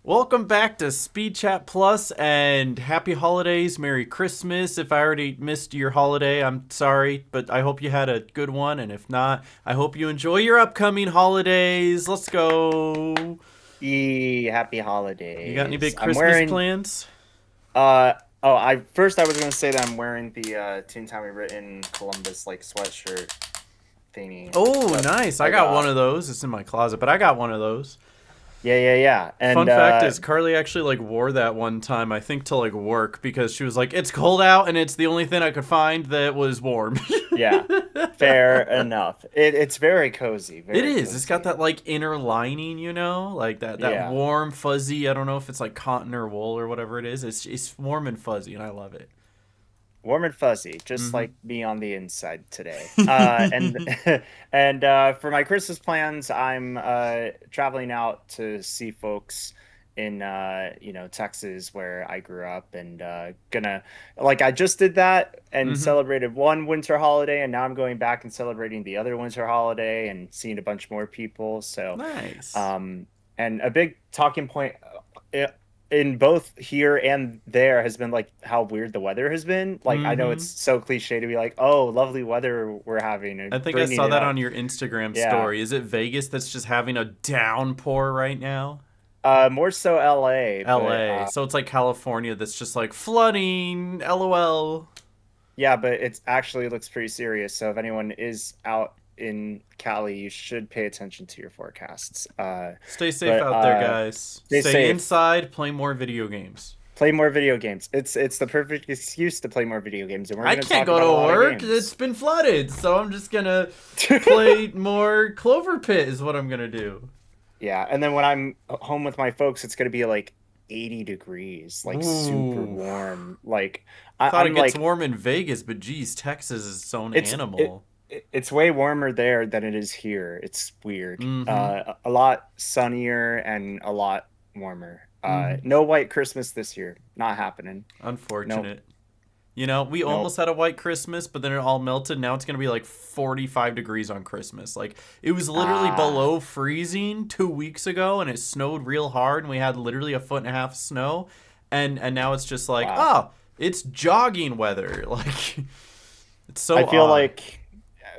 Welcome back to SpeedChat Plus and happy holidays, Merry Christmas. If I already missed your holiday, I'm sorry, but I hope you had a good one. And if not, I hope you enjoy your upcoming holidays. Let's go. Happy You got any holidays. big I'm Christmas wearing plans? I was gonna say that I'm wearing the Toon Time Written Columbus like sweatshirt thingy. Oh, But nice. I I got one got of those. It's in my closet, but I got one of those. yeah. Fun And fact is Carly actually wore that one time, I think to work because she was like, "It's cold out and it's the only thing I could find that was warm." yeah, fair enough. It's very cozy, It very is. It's got cozy. that inner lining, like that Yeah. warm fuzzy. I don't know if it's like cotton or wool or whatever it is. It's warm and fuzzy, and I love it. Warm and fuzzy, just Hmm. like me on the inside today. And and for my Christmas plans, I'm traveling out to see folks in Texas where I grew up, and gonna I just did that and Hmm. celebrated one winter holiday, and now I'm going back and celebrating the other winter holiday and seeing a bunch more people. So, Nice. um, and a big talking point in both here and there has been like how weird the weather has been. Like I know it's Hmm. so cliche to be like, "Oh, lovely weather we're having," I and think I bringing saw it that on up. your Instagram Yeah. story. Is it Vegas that's just having a downpour right now? More so LA, but LA. So it's like California that's just flooding. LOL. yeah, but it's actually looks pretty serious. So if anyone is out in Cali, you should pay attention to your forecasts. Stay safe But out there, guys. stay Stay safe. inside, play more video games. Play more video games. It's the perfect excuse to play more video games, and we're I going to can't talk go about a to lot of work. It's games. been flooded, so I'm just gonna play more Clover Pit. Is what I'm gonna do. Yeah, and then when I'm home with my folks, it's gonna be like 80 degrees, like super Ooh, warm. Like thought it I'm gets like warm in Vegas, but geez, Texas is its own it's animal. it's way warmer there than it is here. It's weird. Mm-hmm. A lot sunnier and a lot warmer. Mm-hmm. No white Christmas this year. Not happening. Nope. Unfortunate. You know, we Nope. almost had a white Christmas, but then it all melted. Now it's gonna be 45 degrees on Christmas. It was literally Ah, below freezing 2 weeks ago, and it snowed real hard, and we had literally a foot and a half of snow, and now it's just wow. oh, it's jogging weather. Like it's I so feel odd. like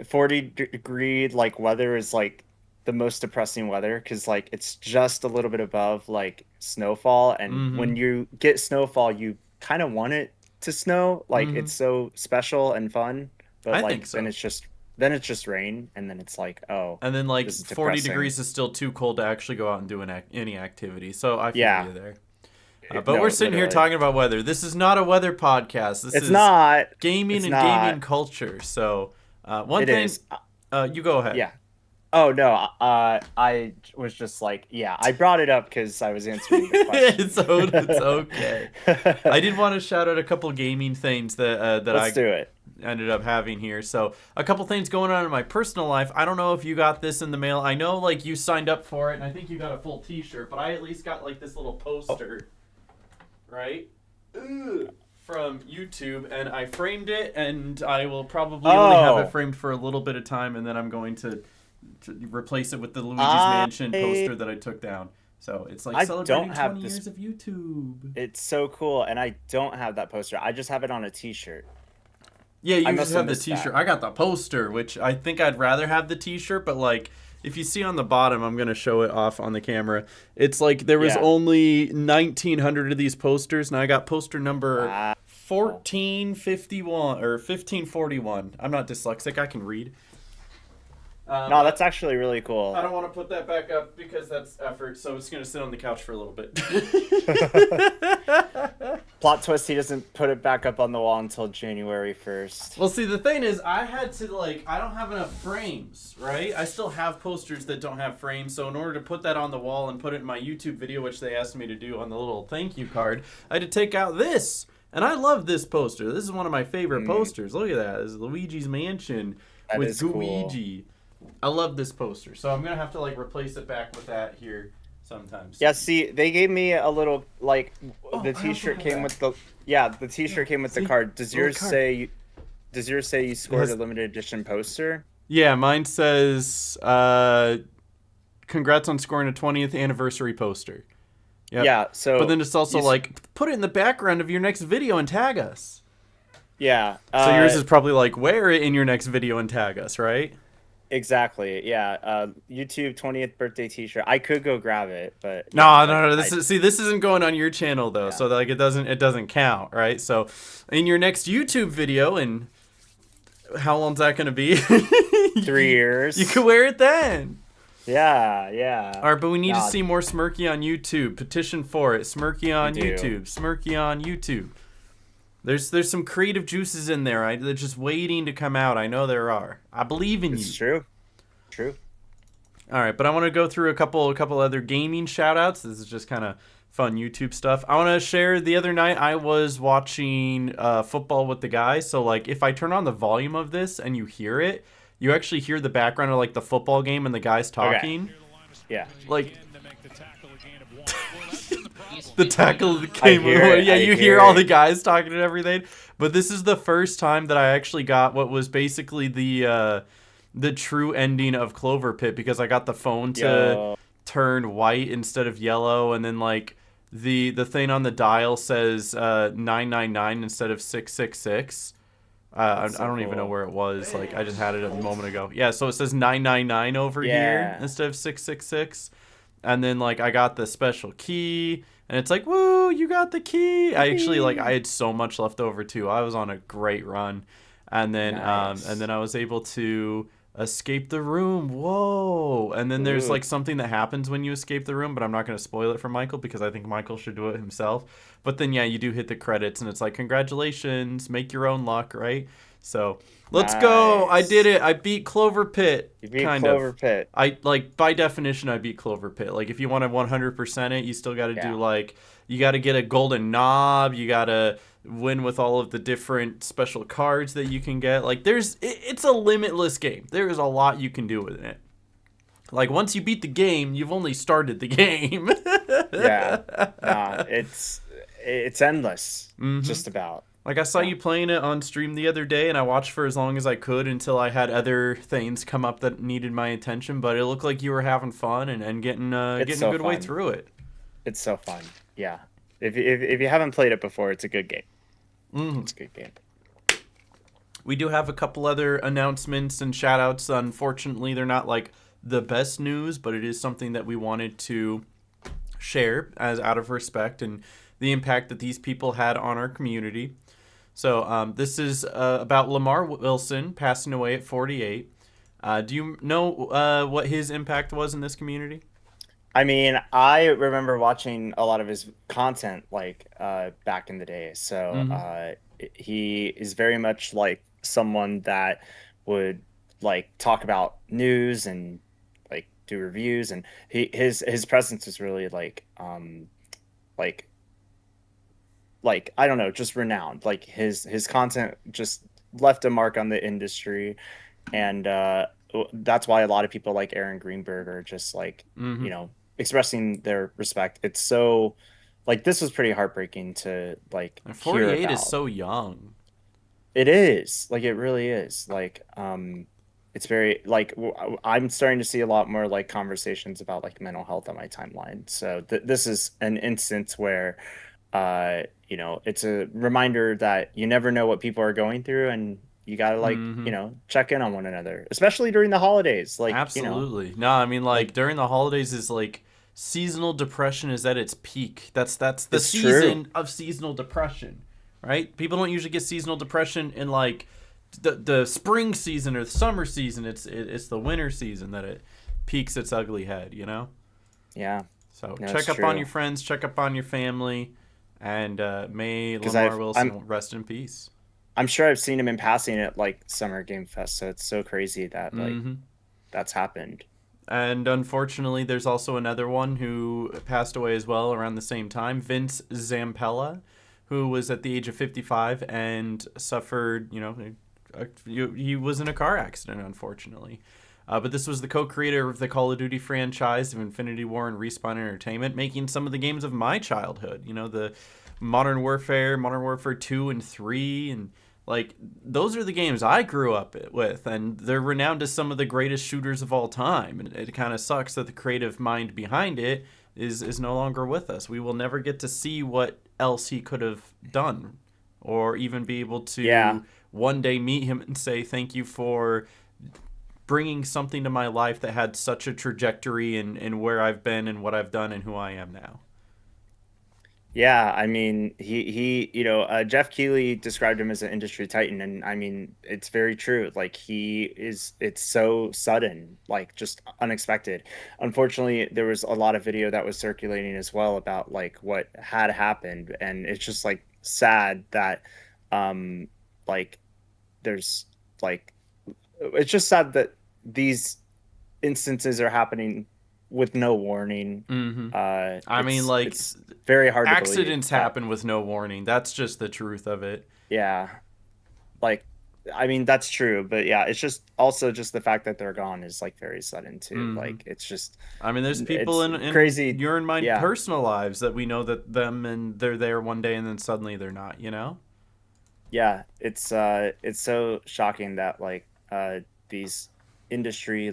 40-degree like weather is like the most depressing weather because like it's just a little bit above like snowfall, and Mm-hmm. when you get snowfall you kind of want it to snow, like Mm-hmm. it's so special and fun, but I think like so. then it's just rain, and then it's like, oh, And then this is 40 depressing. degrees is still too cold to actually go out and do any activity. So I feel Yeah. you there. But we're No, sitting here literally. talking about weather. This is not a weather podcast. This It's is not. gaming It's and gaming not. culture. So one It thing, is. you go ahead. Yeah. Oh no, I was just like, yeah, I brought it up because I was answering the question. It's okay. I did want to shout out a couple gaming things that Let's I do it. ended up having here. So a couple things going on in my personal life. I don't know if you got this in the mail. I know you signed up for it, and I think you got a full T-shirt, but I at least got this little Oh, poster, right? From YouTube, and I framed it, and I will probably only have it oh, framed for a little bit of time, and then I'm going to replace it with the Luigi's Mansion I poster that I took down. So it's I don't celebrating have 20 this. years of YouTube. It's so cool, and I don't have that poster. I just have it on a t-shirt. Yeah, I you just must have have the missed T-shirt. that. I got the poster, which I think I'd rather have the T-shirt, but if you see on the bottom, I'm gonna show it off on the camera. It's there was Yeah. only 1,900 of these posters, and I got poster number Wow. 1451 or 1541. I'm not dyslexic; I can read. No, that's But actually really I cool. don't want to put that back up because that's effort, so it's gonna sit on the couch for a little bit. Plot twist: he doesn't put it back up on the wall until January 1st. Well, see, the thing is, I had to I don't have enough frames, right? I still have posters that don't have frames, so in order to put that on the wall and put it in my YouTube video, which they asked me to do on the little thank you card, I had to take out this. And I love this poster. This is one of my favorite Mm, posters. Look at that. This is Luigi's Mansion that with is cool. Gooigi. I love this poster. So I'm going to have to replace it back with that here sometime Yeah, soon. see, they gave me a little like Oh, the I also t-shirt have came that. with the yeah, the Yeah, t-shirt came with the see? card. Little card. Does yours say you It scored a has limited edition poster? Yeah, mine says congrats on scoring a 20th anniversary poster. Yep. Yeah. But So then it's also like, put it in the background of your next video and tag us. yeah. So yours is probably like, wear it in your next video and tag us, right? Exactly. Yeah. YouTube 20th birthday T-shirt. I could go grab it, but yeah, No, like no, no. This isn't going on your channel though, yeah. so like it doesn't count, right? So in your next YouTube video, and how long's that gonna be? 3 You years. could wear it then. Yeah. Yeah. All right, but we need to Nah, see more Smirky on YouTube. Petition for it. Smirky we on do. YouTube. Smirky on YouTube. There's some creative juices in there. They're just waiting to come out. I know there are. I believe in It's you. true. True. All right, but I want to go through a couple other gaming shout outs. This is just kind of fun YouTube stuff. I want to share the other night I was watching football with the guys. So like if I turn on the volume of this and you hear it, you actually hear the background of like the football game and the guys Okay. talking. Yeah. Like the tackle of the I game. hear it. Yeah, I you hear hear all it. the guys talking and everything. But this is the first time that I actually got what was basically the true ending of Clover Pit, because I got the phone to Yo. turn white instead of yellow, and then like the thing on the dial says 999 instead of 666. I That's so don't even know cool. where it was. Like I just had it a moment ago. Yeah, so it says 999 over here Yeah. instead of 666. And then like I got the special key, and it's like, woo, you got the key. I actually like I had so much left over too. I was on a great run. And Nice. then I was able to escape the room. Whoa. And then there's Ooh. like something that happens when you escape the room, but I'm not going to spoil it for Michael because I think Michael should do it himself. But then yeah, you do hit the credits and it's like, congratulations, make your own luck, right? So let's go. I did Nice. it. I beat Clover Pit. You beat Kind Clover of. Pit. I like by definition I beat Clover Pit. Like if you want to 100% it, you still got to do Yeah. like you got to get a golden knob, you got to win with all of the different special cards that you can get. Like it's a limitless game. There is a lot you can do with it. Like once you beat the game, you've only started the game. Yeah. Nah, it's endless. Mhm. Just about. Like I saw Yeah. you playing it on stream the other day, and I watched for as long as I could until I had other things come up that needed my attention. But it looked like you were having fun and getting It's getting a so good way fun. through it. It's so fun. Yeah. If you haven't played it before, it's a good game. Mhm. It's a good game. We do have a couple other announcements and shout outs. Unfortunately, they're not like the best news, but it is something that we wanted to share as out of respect and the impact that these people had on our community. So this is about Lamar Wilson passing away at 48. Do you know what his impact was in this community? I mean, I remember watching a lot of his content like back in the day. So Mm-hmm. he is very much like someone that would like talk about news and like do reviews, and his presence is really like I don't know, just renowned. Like his content just left a mark on the industry, and that's why a lot of people like Aaron Greenberg are just like, Mm-hmm. expressing their respect. It's so like this was pretty heartbreaking to like And hear 48 is about. so young. It is like it really is like it's very like I'm starting to see a lot more like conversations about like mental health on my timeline. So this is an instance where it's a reminder that you never know what people are going through, and you gotta like Mm-hmm. check in on one another, especially during the holidays. Like Absolutely. No, I mean like like during the holidays is like seasonal depression is at its peak. That's the it's true. season of seasonal depression, right? People don't usually get seasonal depression in like the spring season or the summer season. It's the winter season that it peaks its ugly head, you know? Yeah, So no, it's check up on true. your friends, check up on your family, and may Because Lamar I'm Wilson rest in peace. I'm sure I've seen him in passing at like Summer Game Fest, so it's so crazy that like Mm-hmm. that's happened. And unfortunately, there's also another one who passed away as well around the same time, Vince Zampella, who was at the age of 55 and suffered, he was in a car accident, unfortunately. But this was the co-creator of the Call of Duty franchise of Infinity War and Respawn Entertainment, making some of the games of my childhood. The Modern Warfare, Modern Warfare 2 and 3, and like those are the games I grew up with, and they're renowned as some of the greatest shooters of all time. And it kind of sucks that the creative mind behind it is no longer with us. We will never get to see what else he could have done, or even be able Yeah. to one day meet him and say thank you for bringing something to my life that had such a trajectory in where I've been and what I've done and who I am now. Yeah, I mean, Jeff Keighley described him as an industry titan, and I mean, it's very true. Like it's so sudden, like just unexpected. Unfortunately, there was a lot of video that was circulating as well about like what had happened, and it's just like sad that, um, like there's like it's just sad that these instances are happening with no warning. Mm-hmm. I mean, like, It's very hard to believe accidents that. happen with no warning. That's just the truth of it. Yeah, like I mean that's true, but yeah, it's just also just the fact that they're gone is like very sudden too. Mm-hmm. Like it's just I mean, there's people it's in crazy. your and my Yeah, personal lives that we know that them and they're there one day and then suddenly they're not. You know? yeah, it's so shocking that like these industry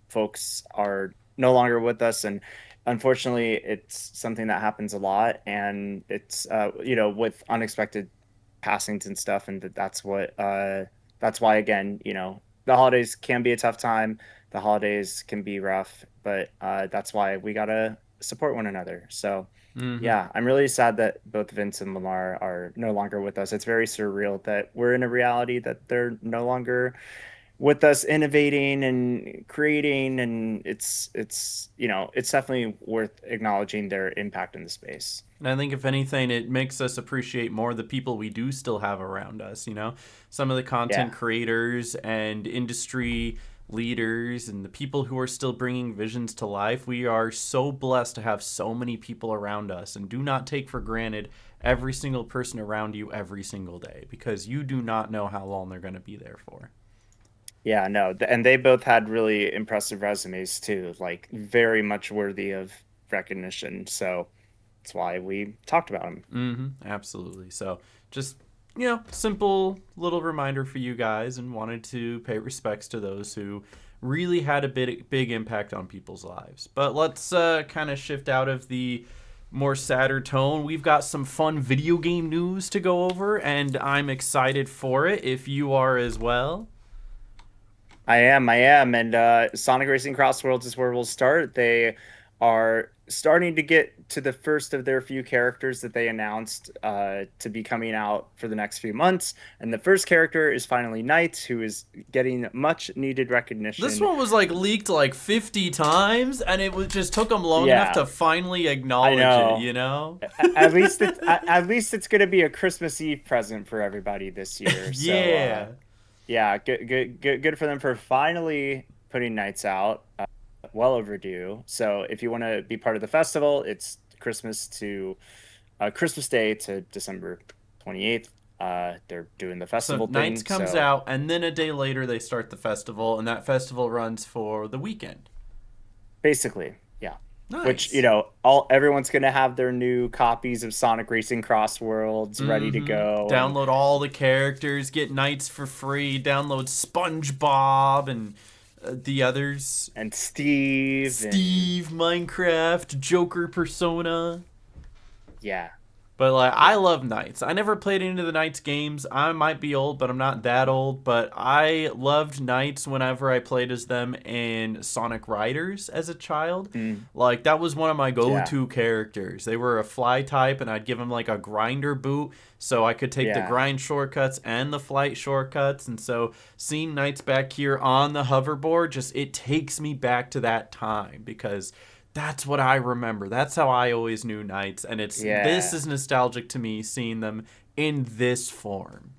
folks are no longer with us, and unfortunately it's something that happens a lot, and it's with unexpected passings and stuff, and that's why again, the holidays can be a tough time, the holidays can be rough, but that's why we gotta support one another. So Mm-hmm. yeah, I'm really sad that both Vince and Lamar are no longer with us. It's very surreal that we're in a reality that they're no longer with us innovating and creating, and it's definitely worth acknowledging their impact in the space. And I think if anything, it makes us appreciate more the people we do still have around us. You know, some of the content Yeah. creators and industry leaders and the people who are still bringing visions to life. We are so blessed to have so many people around us, and do not take for granted every single person around you every single day, because you do not know how long they're going to be there for. Yeah, no, and they both had really impressive resumes too, like very much worthy of recognition. So that's why we talked about them. Mm-hmm. Absolutely. So just, simple little reminder for you guys, and wanted to pay respects to those who really had a big impact on people's lives. But let's kind of shift out of the more sadder tone. We've got some fun video game news to go over, and I'm excited for it if you are as well. I am, and Sonic Racing Cross Worlds is where we'll start. They are starting to get to the first of their few characters that they announced to be coming out for the next few months, and the first character is finally Knight, who is getting much needed This recognition. one was like leaked like 50 times, and it was just took them long enough Yeah, to finally I acknowledge it, know. you know? At least it's going to be a Christmas Eve present for everybody this year. So Yeah. yeah, good for them for finally putting Nights out. Well overdue. So if you want to be part of the festival, it's Christmas Day to December 28th. They're doing the So festival Nights thing. comes So out, and then a day later they start the festival, and that festival runs for the weekend. basically, yeah. Which, Nice. all everyone's gonna have their new copies of Sonic Racing Cross Worlds ready to Mm-hmm. go, and Download all the characters, get Nights for free. Download SpongeBob and the others. Steve and Steve, Minecraft, Joker Persona. yeah, But like, I yeah. love Knights. I never played any of the Knights games. I might be old, but I'm not that old. But I loved Knights whenever I played as them in Sonic Riders as a child. Mm, Like, that was one of my yeah, go-to characters. They were a fly type, and I'd give them like a grinder boot so I could take the yeah. grind shortcuts and the flight shortcuts. And so seeing Knights back here on the hoverboard, just it takes me back to that time, because that's what I remember. That's how I always knew Knights, and this Yeah. is nostalgic to me seeing them in this form.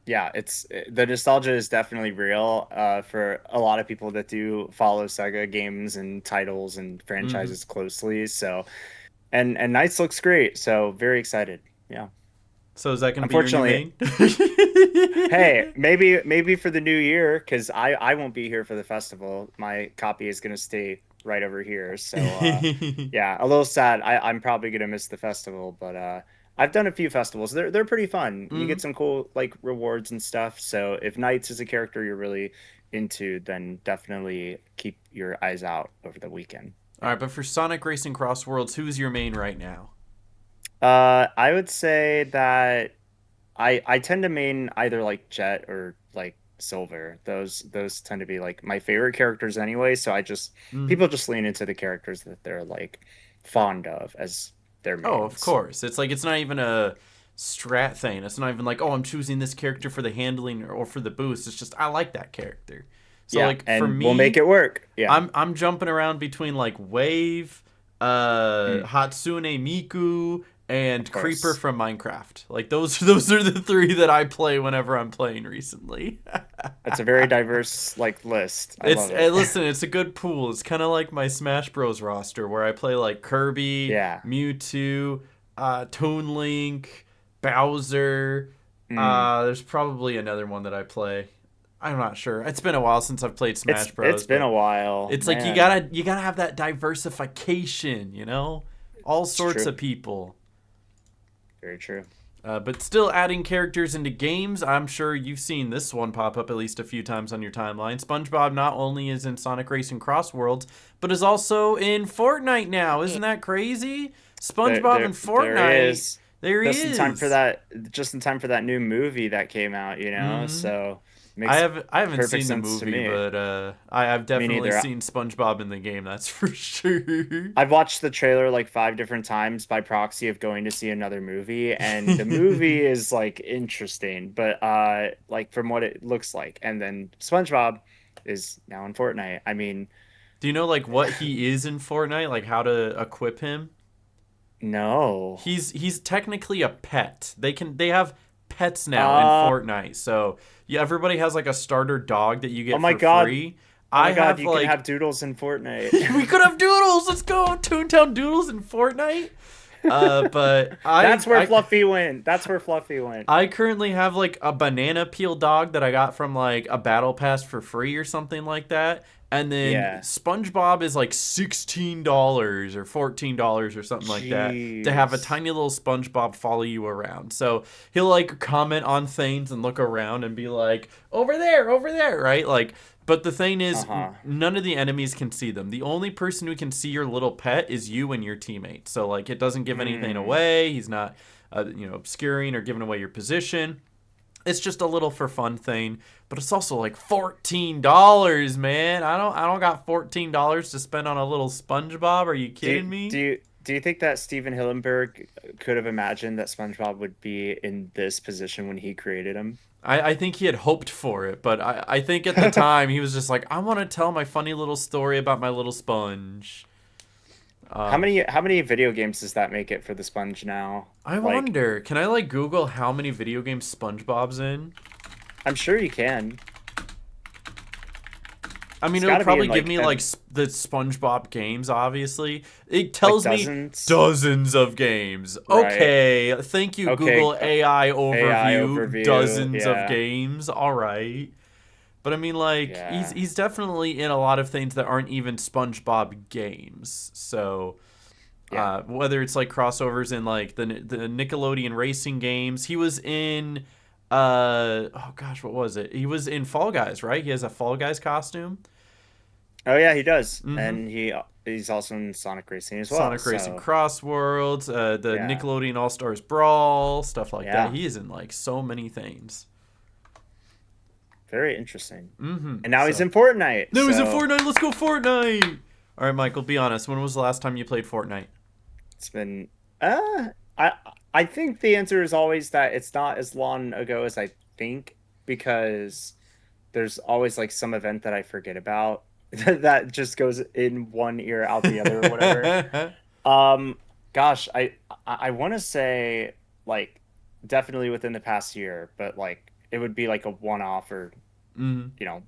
Yeah, it's the nostalgia is definitely real for a lot of people that do follow Sega games and titles and Hmm. franchises closely. So, and Knights looks great. So very excited. Yeah. So is that going to be your new Unfortunately, main? hey, maybe for the new year, because I won't be here for the festival. My copy is gonna stay right over here. So yeah, a little sad. I'm probably gonna miss the festival, but I've done a few festivals. They're pretty fun. You Hmm. get some cool like rewards and stuff. So if Knights is a character you're really into, then definitely keep your eyes out over the weekend. All right, but for Sonic Racing Cross Worlds, who's your main right now? I would say that I tend to main either like Jet or like Silver. Those tend to be like my favorite characters anyway. So Mhm. people just lean into the characters that they're like fond of as their Oh, of mains. course. It's like it's not even a strat thing. It's not even like, oh, I'm choosing this character for the handling or for the boost. It's just I like that character. So Yeah, like for and we'll make me, it work. Yeah, I'm jumping around between like Wave, mm, Hatsune Miku, and of Creeper course. from Minecraft. Like those those are the three that I play whenever I'm playing recently. It's a very diverse like list. I It's love it. listen, it's a good pool. It's kind of like my Smash Bros roster where I play like Kirby, Yeah. Mewtwo, Toon Link, Bowser. Mm. There's probably another one that I play. I'm not sure. It's been a while since I've played Smash It's Bros, been a but while, it's like man. you gotta have that diversification, all It's sorts true. of people. Very true. But still adding characters into games. I'm sure you've seen this one pop up at least a few times on your timeline. SpongeBob not only is in Sonic Racing Cross Worlds, but is also in Fortnite now. Isn't that crazy? SpongeBob in There he Fortnite. is. There he Just in time for is. that, just in time for that new movie that came out, Hmm. So makes I haven't perfect seen the sense to movie, me. but I've Me definitely neither. seen SpongeBob in the game. That's for sure. I've watched the trailer like 5 different times by proxy of going to see another movie, and the movie is like interesting, but like from what it looks like. And then SpongeBob is now in Fortnite. I mean, Do you know like what he is in Fortnite? Like how to equip him? no. He's technically a pet. They have pets now in Uh Fortnite. So yeah, everybody has like a starter dog that you oh get my for God. free. Oh I my God, have you can like have doodles in we Fortnite. could have doodles. Let's go Toontown Doodles in Fortnite. But That's where Fluffy went. That's where Fluffy went. I currently have like a banana peel dog that I got from like a battle pass for free or something like that. And then Yeah. SpongeBob is like $16 or $14 or something like that to have a Jeez. tiny little SpongeBob follow you around. So he'll like comment on things and look around and be like, over there, right? Like, but the thing is, Uh-huh. none of the enemies can see them. The only person who can see your little pet is you and your teammate. So like, it doesn't give anything Hmm. away. He's not obscuring or giving away your position. It's just a little for fun thing, but it's also like $14, man. I don't got $14 to spend on a little SpongeBob. Are you Do you, kidding me? do you think that Steven Hillenberg could have imagined that SpongeBob would be in this position when he created him? I think he had hoped for it, but I think at the time he was just like, I want to tell my funny little story about my little sponge. Um, How many video games does that make it for the Sponge now? I Like, wonder, can I like Google how many video games SpongeBob's in? I'm sure you can. I mean, It's it'll got to be in probably give me like the SpongeBob games, obviously. It like tells me dozens, dozens of games. right? Okay, thank you, Okay, Google AI AI overview. overview. Dozens of Yeah. games. All right. But I mean, like, Yeah. he's definitely in a lot of things that aren't even SpongeBob games. So, Yeah. whether it's like crossovers in like the Nickelodeon racing games, he was in. Oh gosh, what was it? He was in Fall Guys, right? He has a Fall Guys costume. Oh yeah, he does. Mm-hmm. And he's also in Sonic Racing as well. Sonic Racing So, Cross Worlds, the yeah. Nickelodeon All Stars Brawl, stuff like that. Yeah. He is in like so many things. Very interesting. Mm-hmm. And now he's So in Fortnite. no, he's in So, Fortnite. Let's go Fortnite. All right, Michael. Be honest. When was the last time you played Fortnite? it's been I I think the answer is always that it's not as long ago as I think because there's always like some event that I forget about that just goes in one ear out the other or whatever. Um gosh, I want to say like definitely within the past year, but like it would be like a one-off or, Mm. you know,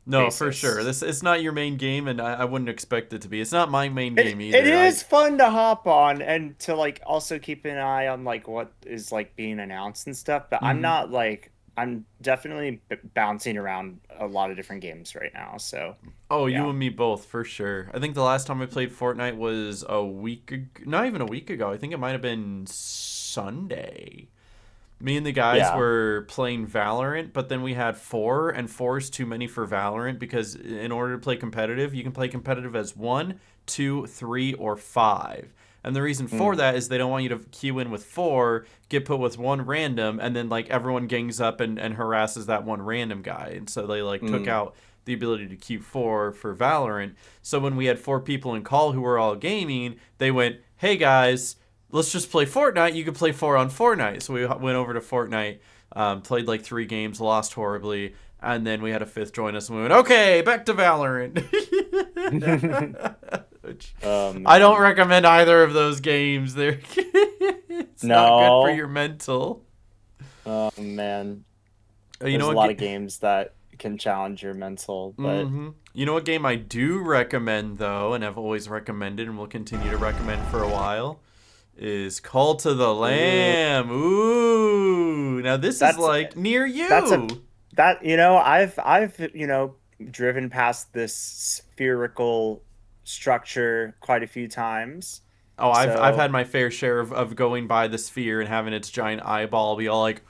No, for sure. basis. This it's not your main game, and I wouldn't expect it to be. It's not my main game It either. I is fun to hop on and to like also keep an eye on like what is like being announced and stuff, but I'm mm-hmm. not like I'm definitely bouncing around a lot of different games right now. So, Oh, you yeah. and me both for sure. I think the last time I played Fortnite was a week, not even a week ago. I think it might have been Sunday. Me and the guys Yeah. were playing Valorant, but then we had four, and four is too many for Valorant because in order to play competitive, you can play competitive as one, 2, 3, or 5. And the reason for Mm. that is they don't want you to queue in with 4, get put with one random, and then like everyone gangs up and harasses that one random guy. And so they like took Mm. out the ability to queue 4 for Valorant. So when we had 4 people in call who were all gaming, they went, "Hey guys, let's just play Fortnite. You can play 4 on Fortnite." So we went over to Fortnite, played like 3 games, lost horribly, and then we had a 5th join us, and we went, "Okay, back to Valorant." Which I don't Man. recommend either of those games. They're it's not good for No. your mental. Oh man. You know There's a what? lot of games that can challenge your mental, but You know what game I do recommend though, and have always recommended, and will continue to recommend for a while, is Call to the ooh, Lamb. Ooh, now this is that's like near that's a you. that I've driven past this spherical structure quite a few times. Oh, I've So had my fair share of going by the sphere and having its giant eyeball be all like,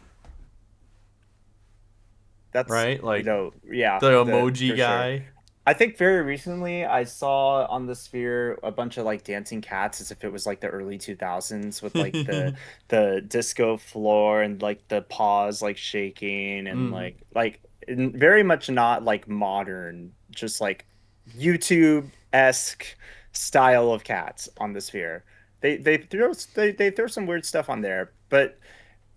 that's right, like yeah, the the emoji for sure. guy. I think very recently I saw on the sphere a bunch of like dancing cats as if it was like the early 2000s with like the disco floor and like the paws like shaking and Mm. very much not like modern, just like YouTube-esque style of cats on the sphere. They throw some weird stuff on there, but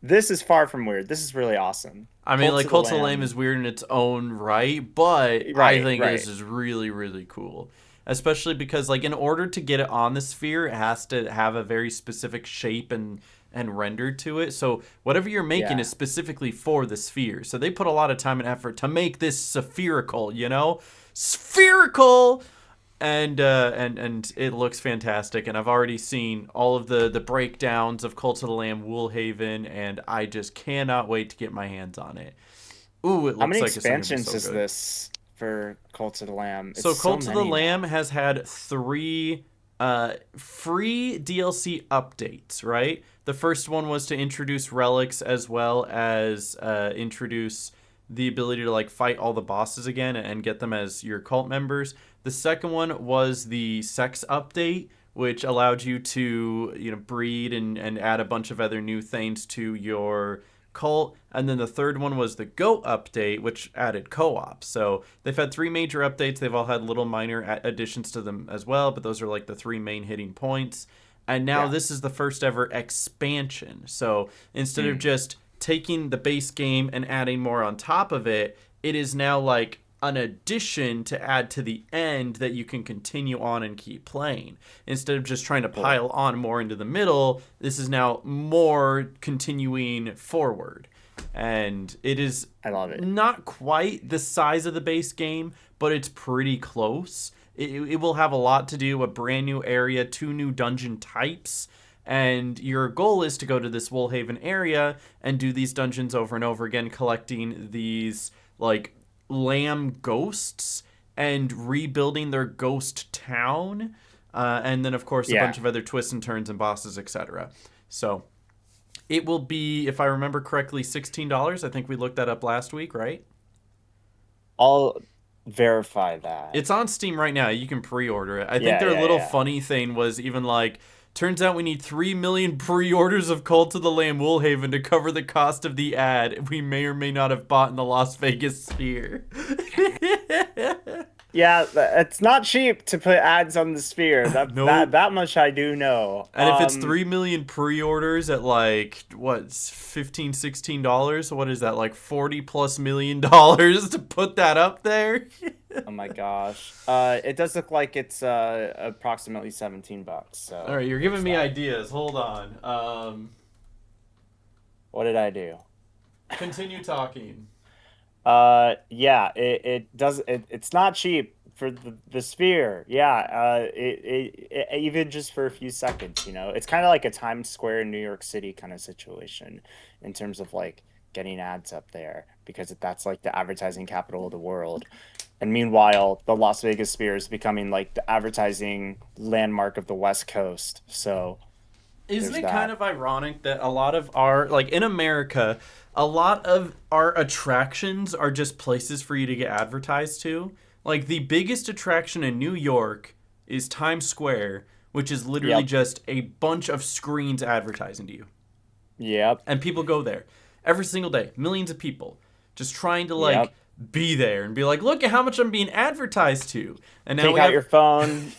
this is far from weird. This is really awesome. I mean, Cult like to the Cult of the Lamb is Lamb. weird in its own right, but I Right, think this right. is really, really cool. Especially because, like, in order to get it on the sphere, it has to have a very specific shape and render to it. So whatever you're making is Yeah. specifically for the sphere. So they put a lot of time and effort to make this spherical, you know, spherical, and it looks fantastic. And I've already seen all of the breakdowns of Cult of the Lamb Woolhaven, and I just cannot wait to get my hands on it. Ooh, it How looks many like it's going to be expansions so is good. this for Cult of the Lamb? It's So so Cult of the many Lamb now. has had 3 free DLC updates, right? The first one was to introduce relics as well as introduce the ability to like fight all the bosses again and get them as your cult members. The second one was the sex update, which allowed you to breed and add a bunch of other new things to your cult. And then the third one was the goat update, which added co-op. So they've had 3 major updates. They've all had little minor additions to them as well, but those are like the 3 main hitting points. And now Yeah. this is the first ever expansion. So instead of Mm. just taking the base game and adding more on top of it, it is now like an addition to add to the end that you can continue on and keep playing. Instead of just trying to Cool. pile on more into the middle, this is now more continuing forward. And it is I love it. not quite the size of the base game, but it's pretty close. It will have a lot to do, a brand new area, 2 new dungeon types, and your goal is to go to this Woolhaven area and do these dungeons over and over again, collecting these like lamb ghosts and rebuilding their ghost town, and then of course a bunch Yeah. of other twists and turns and bosses, etc. So it will be, if I remember correctly, $16. I think we looked that up last week, right? I'll verify that. It's on Steam right now. You can pre-order it. I think Yeah, their yeah, little yeah. funny thing was even like, turns out we need 3 million pre-orders of Cult of the Lamb Woolhaven to cover the cost of the ad we may or may not have bought in the Las Vegas Sphere. Yeah, it's not cheap to put ads on the sphere. Nope. That much I do know. And if it's 3 million pre-orders at like what, 15, $16, what is that, like 40 plus $1 million to put that up there? Oh my gosh. It does look like it's approximately $17, All so right, you're giving there's me that. ideas. Hold on. What did I do? Continue talking. Yeah, it's not cheap for the sphere. Yeah, even just for a few seconds, it's kind of like a Times Square in New York City kind of situation in terms of like getting ads up there because that's like the advertising capital of the world. And meanwhile, the Las Vegas Sphere is becoming like the advertising landmark of the West Coast. So Isn't there's it kind that. of ironic that a lot of our, like in America, a lot of our attractions are just places for you to get advertised to? Like the biggest attraction in New York is Times Square, which is literally Yep. just a bunch of screens advertising to you. Yep. And people go there every single day, millions of people, just trying to like Yep. be there and be like, look at how much I'm being advertised to. And now Take we out have your phone,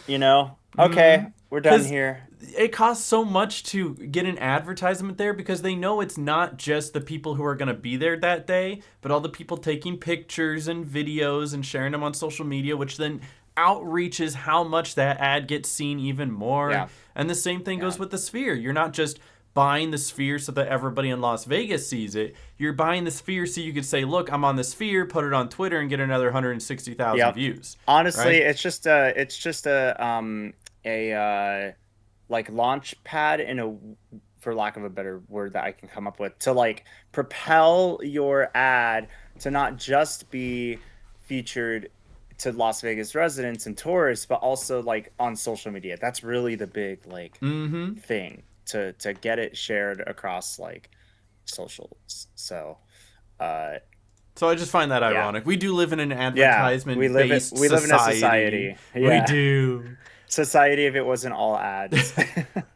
you know. Okay, we're done 'cause here. it costs so much to get an advertisement there because they know it's not just the people who are going to be there that day, but all the people taking pictures and videos and sharing them on social media, which then outreaches how much that ad gets seen even more. Yeah. And the same thing goes Yeah. with the Sphere. You're not just buying the Sphere so that everybody in Las Vegas sees it. You're buying the Sphere so you could say, look, I'm on the Sphere, put it on Twitter and get another 160,000 Yep. views. Honestly, Right? it's just a like launch pad in a, for lack of a better word that I can come up with, to like propel your ad to not just be featured to Las Vegas residents and tourists, but also like on social media. That's really the big like thing to get it shared across like socials. So So I just find that yeah. ironic. We do live in an Yeah, advertisement-based we live in a society. We Yeah. do. Society if it wasn't all ads.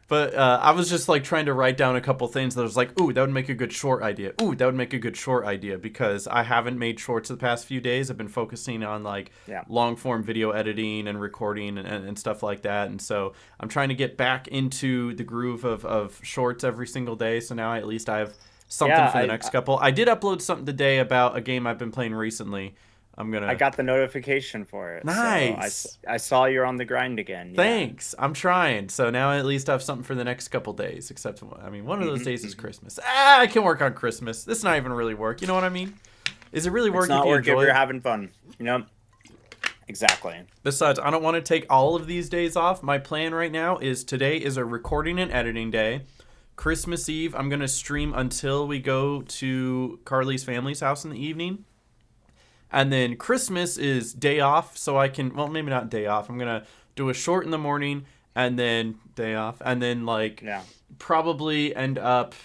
But I was just like trying to write down a couple things that was like, ooh, that would make a good short idea. Ooh, that would make a good short idea because I haven't made shorts the past few days. I've been focusing on like long form video editing and recording and stuff like that. And so I'm trying to get back into the groove of shorts every single day. So now at least I have something for the next couple. I did upload something today about a game I've been playing recently. I got the notification for it. Nice. So I saw you're on the grind again. Yeah. Thanks. I'm trying. So now I at least have something for the next couple days. Except, I mean, one of those days is Christmas. I can work on Christmas. This is not even really work. You know what I mean? Is it really work It's not if you work enjoy if you're it? having fun. You know? Exactly. Besides, I don't want to take all of these days off. My plan right now is today is a recording and editing day. Christmas Eve, I'm going to stream until we go to Carly's family's house in the evening. And then Christmas is day off, so I can, well, maybe not day off. I'm going to do a short in the morning and then day off. And then, like, probably end up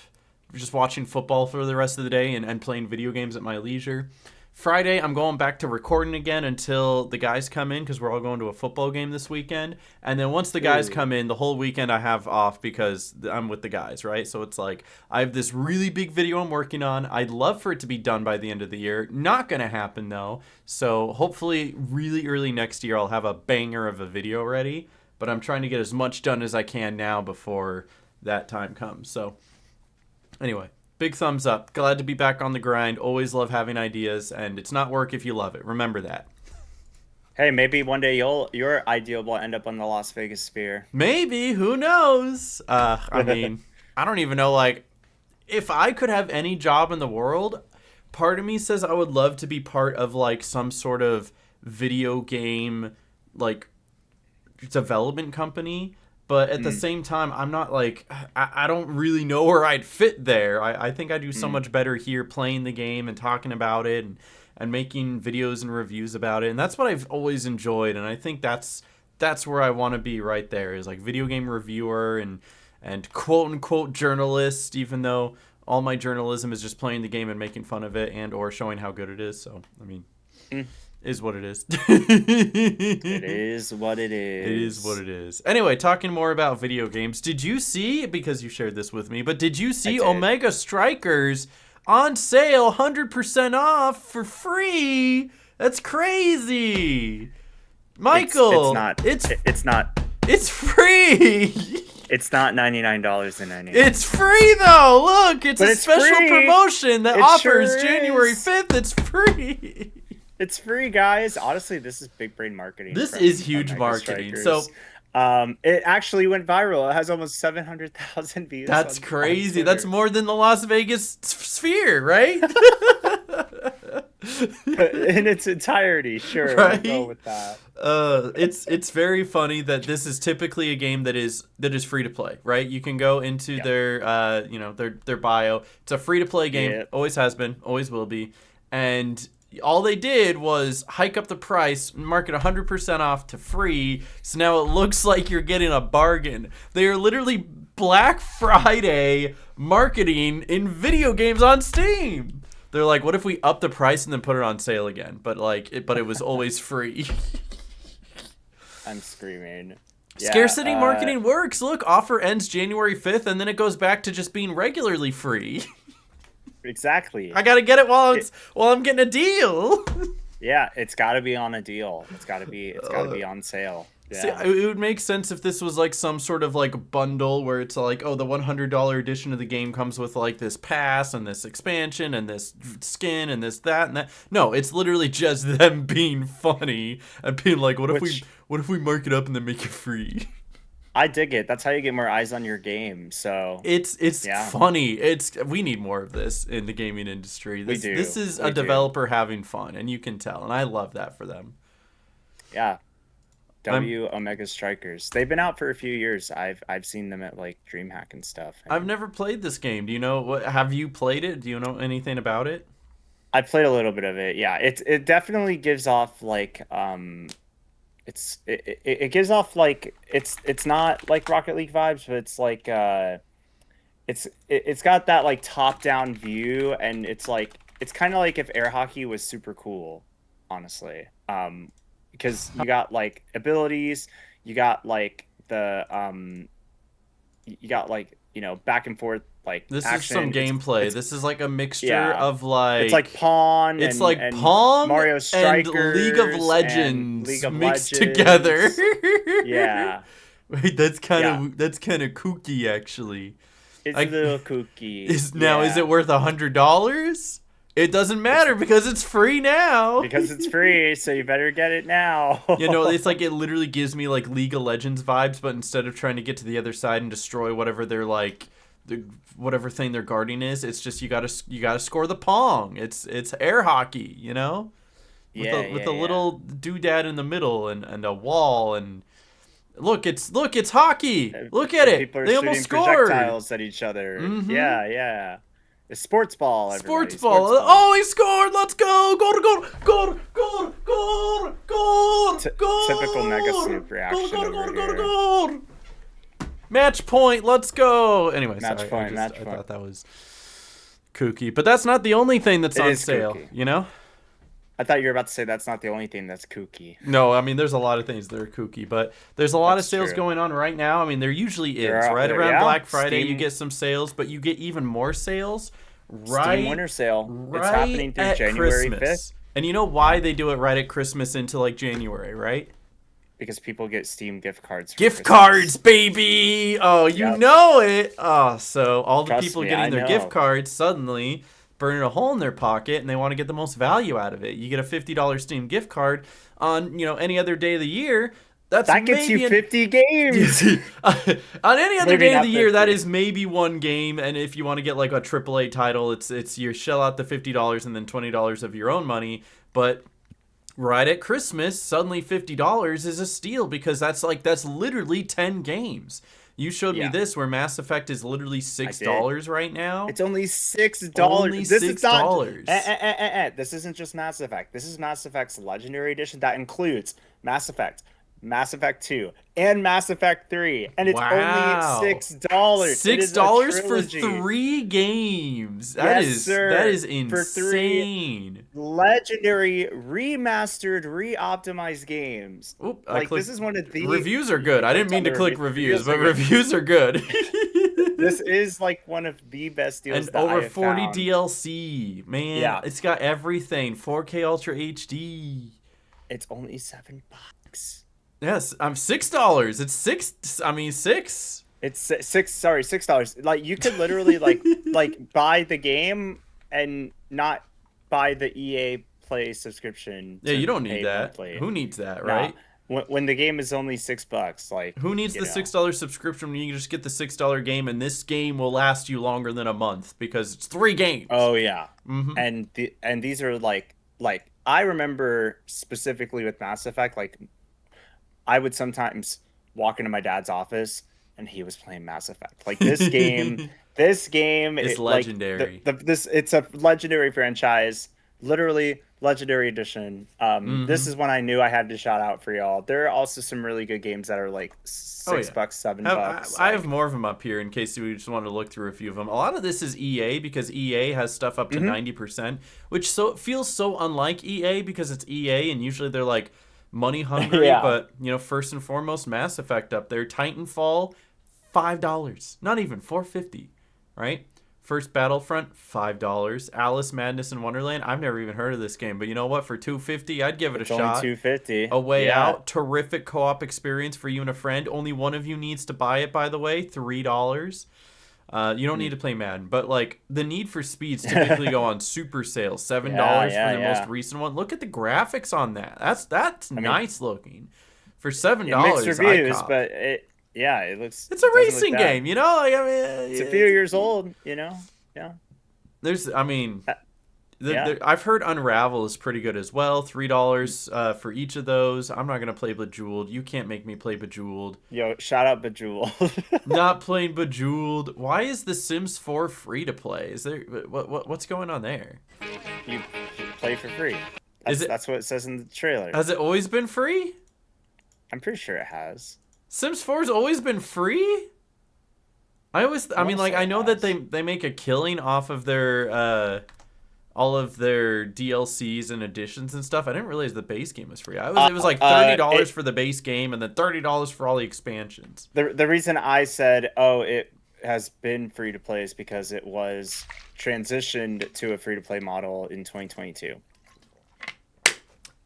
just watching football for the rest of the day and playing video games at my leisure. Friday, I'm going back to recording again until the guys come in because we're all going to a football game this weekend. And then once the guys come in, the whole weekend I have off because I'm with the guys, right? So it's like I have this really big video I'm working on. I'd love for it to be done by the end of the year. Not going to happen, though. So hopefully really early next year I'll have a banger of a video ready. But I'm trying to get as much done as I can now before that time comes. So anyway. Big thumbs up. Glad to be back on the grind. Always love having ideas, and it's not work if you love it. Remember that. Hey, maybe one day your idea will end up on the Las Vegas Sphere. Maybe. Who knows? I mean, I don't even know, like, if I could have any job in the world, part of me says I would love to be part of, like, some sort of video game, like, development company. But at the same time, I'm not like, I don't really know where I'd fit there. I think I do so much better here playing the game and talking about it and making videos and reviews about it. And that's what I've always enjoyed. And I think that's where I want to be right there is like video game reviewer and quote unquote journalist, even though all my journalism is just playing the game and making fun of it and or showing how good it is. So, I mean... Is what it is. It is what it is. It is what it is. Anyway, talking more about video games. Did you see, because you shared this with me, but did you see Omega Strikers on sale 100% off for free? That's crazy. Michael. It's not. It's free. It's not $99.99. It's free though. Look, it's a special promotion that offers sure January is. 5th. It's free. It's free, guys. Honestly, this is big brain marketing. This is huge marketing. So, it actually went viral. It has almost 700,000 views. That's crazy. That's more than the Las Vegas Sphere, right? In its entirety, sure. Right? We'll go with that. It's very funny that this is typically a game that is free to play, right? You can go into their their bio. It's a free to play game. Yep. Always has been, always will be, and all they did was hike up the price, mark it 100% off to free, so now it looks like you're getting a bargain. They are literally Black Friday marketing in video games on Steam. They're like, what if we up the price and then put it on sale again? But it was always free. I'm screaming. Scarcity marketing works. Look, offer ends January 5th, and then it goes back to just being regularly free. Exactly. I gotta get it while I'm getting a deal. Yeah, it's got to be on a deal. It's got to be on sale. Yeah. See, it would make sense if this was like some sort of like bundle where it's like, oh, the $100 edition of the game comes with like this pass and this expansion and this skin and this that and that. No, it's literally just them being funny and being like, what if we mark it up and then make it free? I dig it. That's how you get more eyes on your game. So it's funny. We need more of this in the gaming industry. This is a developer having fun, and you can tell, and I love that for them. Yeah. Omega Strikers. They've been out for a few years. I've seen them at like DreamHack and stuff. I've never played this game. Do you know what? Have you played it? Do you know anything about it? I played a little bit of it. Yeah, it definitely gives off like it gives off like it's not like Rocket League vibes, but it's like it's got that like top down view, and it's like it's kind of like if air hockey was super cool, honestly. Because you got like abilities, you got like you got like, you know, back and forth like this action. Is some gameplay. This is like a mixture of like it's like Pong. It's like Pong, Mario Strikers, and League of Legends mixed together. Yeah, wait, that's kind of kooky actually. It's a little kooky. Is it worth $100? It doesn't matter because it's free now. Because it's free, so you better get it now. You know, it's like it literally gives me like League of Legends vibes, but instead of trying to get to the other side and destroy whatever they're like, whatever thing they're guarding is, it's just you gotta score the Pong. It's air hockey, you know, with a little doodad in the middle and a wall and. Look, it's hockey. Look at it. People are they shooting almost scored. Projectiles at each other. Mm-hmm. Yeah. It's sports ball. Sports ball. Oh, he scored. Let's go. Goal. Typical Megasnoop reaction. Goal. Match point. Let's go. Anyway, match point. I thought that was kooky, but that's not the only thing that's on sale. Kooky. You know. I thought you were about to say that's not the only thing that's kooky. No, I mean, there's a lot of things that are kooky, but there's a lot of sales going on right now. I mean, there usually is. Right around Black Friday, you get some sales, but you get even more sales Steam Winter Sale. It's happening through January 5th. And you know why they do it right at Christmas into, like, January, right? Because people get Steam gift cards. Gift cards, baby! Oh, you know it! Oh, so all the people getting their gift cards suddenly burning a hole in their pocket, and they want to get the most value out of it. You get a $50 Steam gift card on, you know, any other day of the year. That gets you 50 games. On any other day of the year, that is maybe one game. And if you want to get like a AAA title, it's you shell out the $50 and then $20 of your own money. But right at Christmas, suddenly $50 is a steal because that's literally 10 games. You showed me this where Mass Effect is literally $6 right now. It's only $6. Only $6. This isn't just Mass Effect. This is Mass Effect's Legendary Edition that includes Mass Effect 2, and Mass Effect 3, and it's only $6. $6 for 3 games. That is insane. Legendary remastered, re-optimized games. Oop, this is one of the reviews are good. I didn't mean to click reviews, but reviews are good. This is like one of the best deals. And over 40 DLC, man. It's got everything. 4K Ultra HD. It's only $7. Yes, I'm $6. It's six. It's $6. Like you could literally like buy the game and not buy the EA Play subscription. Yeah, you don't need that. Monthly. Who needs that, right? When the game is only $6, like who needs the $6 subscription when you can just get the $6 game, and this game will last you longer than a month because it's 3 games. Oh yeah, and these are like I remember specifically with Mass Effect, like I would sometimes walk into my dad's office and he was playing Mass Effect. Like this game is legendary. It's a legendary franchise, literally legendary edition. This is one I knew I had to shout out for y'all. There are also some really good games that are like $6, $7. I have more of them up here in case we just want to look through a few of them. A lot of this is EA because EA has stuff up to 90%, which feels so unlike EA because it's EA and usually they're like money hungry, Yeah. but first and foremost, Mass Effect up there. Titanfall, $5, not even $4.50, right? First Battlefront, $5. Alice Madness in Wonderland. I've never even heard of this game, but you know what? For $2.50, I'd give it a It's only shot. 250. A Way Yeah. Out, terrific co-op experience for you and a friend. Only one of you needs to buy it, by the way. $3. You don't need to play Madden, but like the Need for Speeds typically go on super sales. $7 for Yeah, the most yeah. recent one. Look at the graphics on that. That's I mean, nice looking. For $7, mixed I reviews, cop. but it looks, It's a it doesn't look racing bad. game, you know. Like, I mean, It's a few years old, you know. Yeah. I mean, Yeah. I've heard Unravel is pretty good as well. $3 for each of those. I'm not gonna play Bejeweled. You can't make me play Bejeweled. Yo, shout out Bejeweled. Not playing Bejeweled. Why is The Sims 4 free to play? Is there what's going on there? You play for free. Is it? That's what it says in the trailer. Has it always been free? I'm pretty sure it has. Sims 4's always been free? I mean, like, I know that they make a killing off of their all of their DLCs and additions and stuff. I didn't realize the base game was free. It was like $30 for the base game and then $30 for all the expansions. The reason I said, oh, it has been free to play is because it was transitioned to a free to play model in 2022.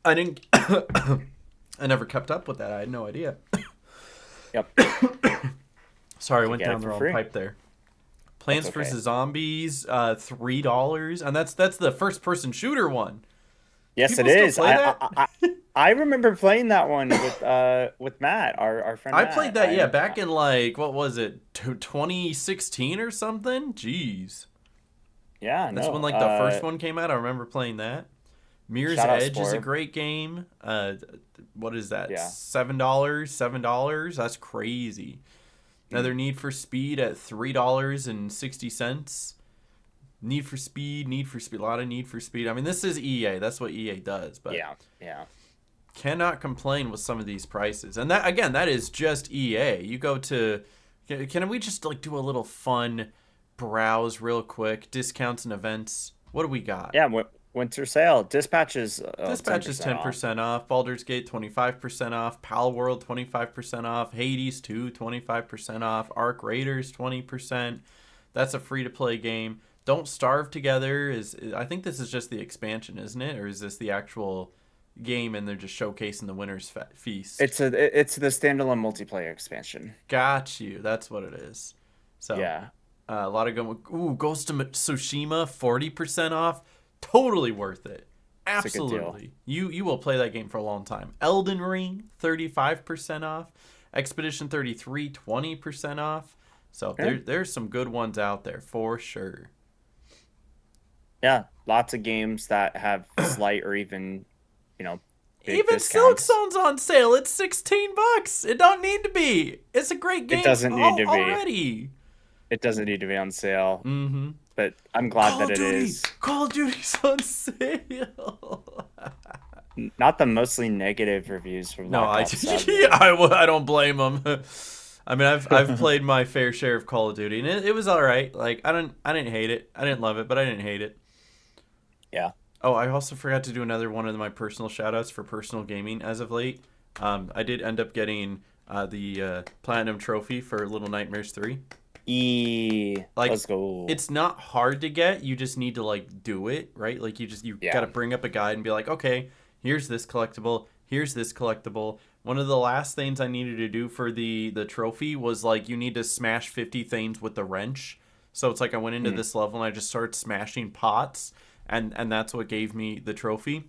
I didn't. I never kept up with that. I had no idea. Yep. Sorry, I went get it down the for wrong free. pipe there. Plants That's okay. vs Zombies, $3, and that's the first person shooter one. Yes, People it still is. play I remember playing that one with Matt, our friend. I Matt. played that back in like what was it, 2016 or something? Jeez. Yeah, That's when like the first one came out. I remember playing that. Mirror's Shout out Edge is a Spore. great game. What is that? Yeah. $7. That's crazy. Another Need for Speed at $3.60. Need for Speed. A lot of Need for Speed. I mean, this is EA. That's what EA does. But yeah. cannot complain with some of these prices. And that, again, that is just EA. You go to... Can we just like do a little fun browse real quick? Discounts and events. What do we got? Yeah, winter sale. Dispatch is 10% off. Baldur's Gate 25% off. Pal World 25% off. Hades 2 25% off. Arc Raiders 20%. That's a free to play game. Don't Starve Together I think this is just the expansion, isn't it? Or is this the actual game and they're just showcasing the winner's feast? It's the standalone multiplayer expansion. Got you. That's what it is. So Yeah. a lot of Ghost of Tsushima 40% off. Totally worth it. Absolutely. You will play that game for a long time. Elden Ring 35% off. Expedition 33 20% off. So there's some good ones out there for sure. Yeah, lots of games that have slight or even, big Even discounts. Silkzone's on sale. It's $16. It don't need to be. It's a great game. It doesn't need to be. Already. It doesn't need to be on sale. Mm-hmm. But I'm glad Call that of it Duty. is. Call of Duty's on sale. Not the mostly negative reviews from No, Black I Ops 7. I don't blame them. I mean, I've played my fair share of Call of Duty, and it was all right. Like I didn't hate it. I didn't love it, but I didn't hate it. Yeah. Oh, I also forgot to do another one of my personal shout-outs for personal gaming as of late. I did end up getting the Platinum Trophy for Little Nightmares 3. Like, let's go. It's not hard to get. You just need to like do it, right? Like you got to bring up a guide and be like, okay, here's this collectible. Here's this collectible. One of the last things I needed to do for the trophy was like you need to smash 50 things with the wrench. So it's like I went into this level and I just started smashing pots, and that's what gave me the trophy.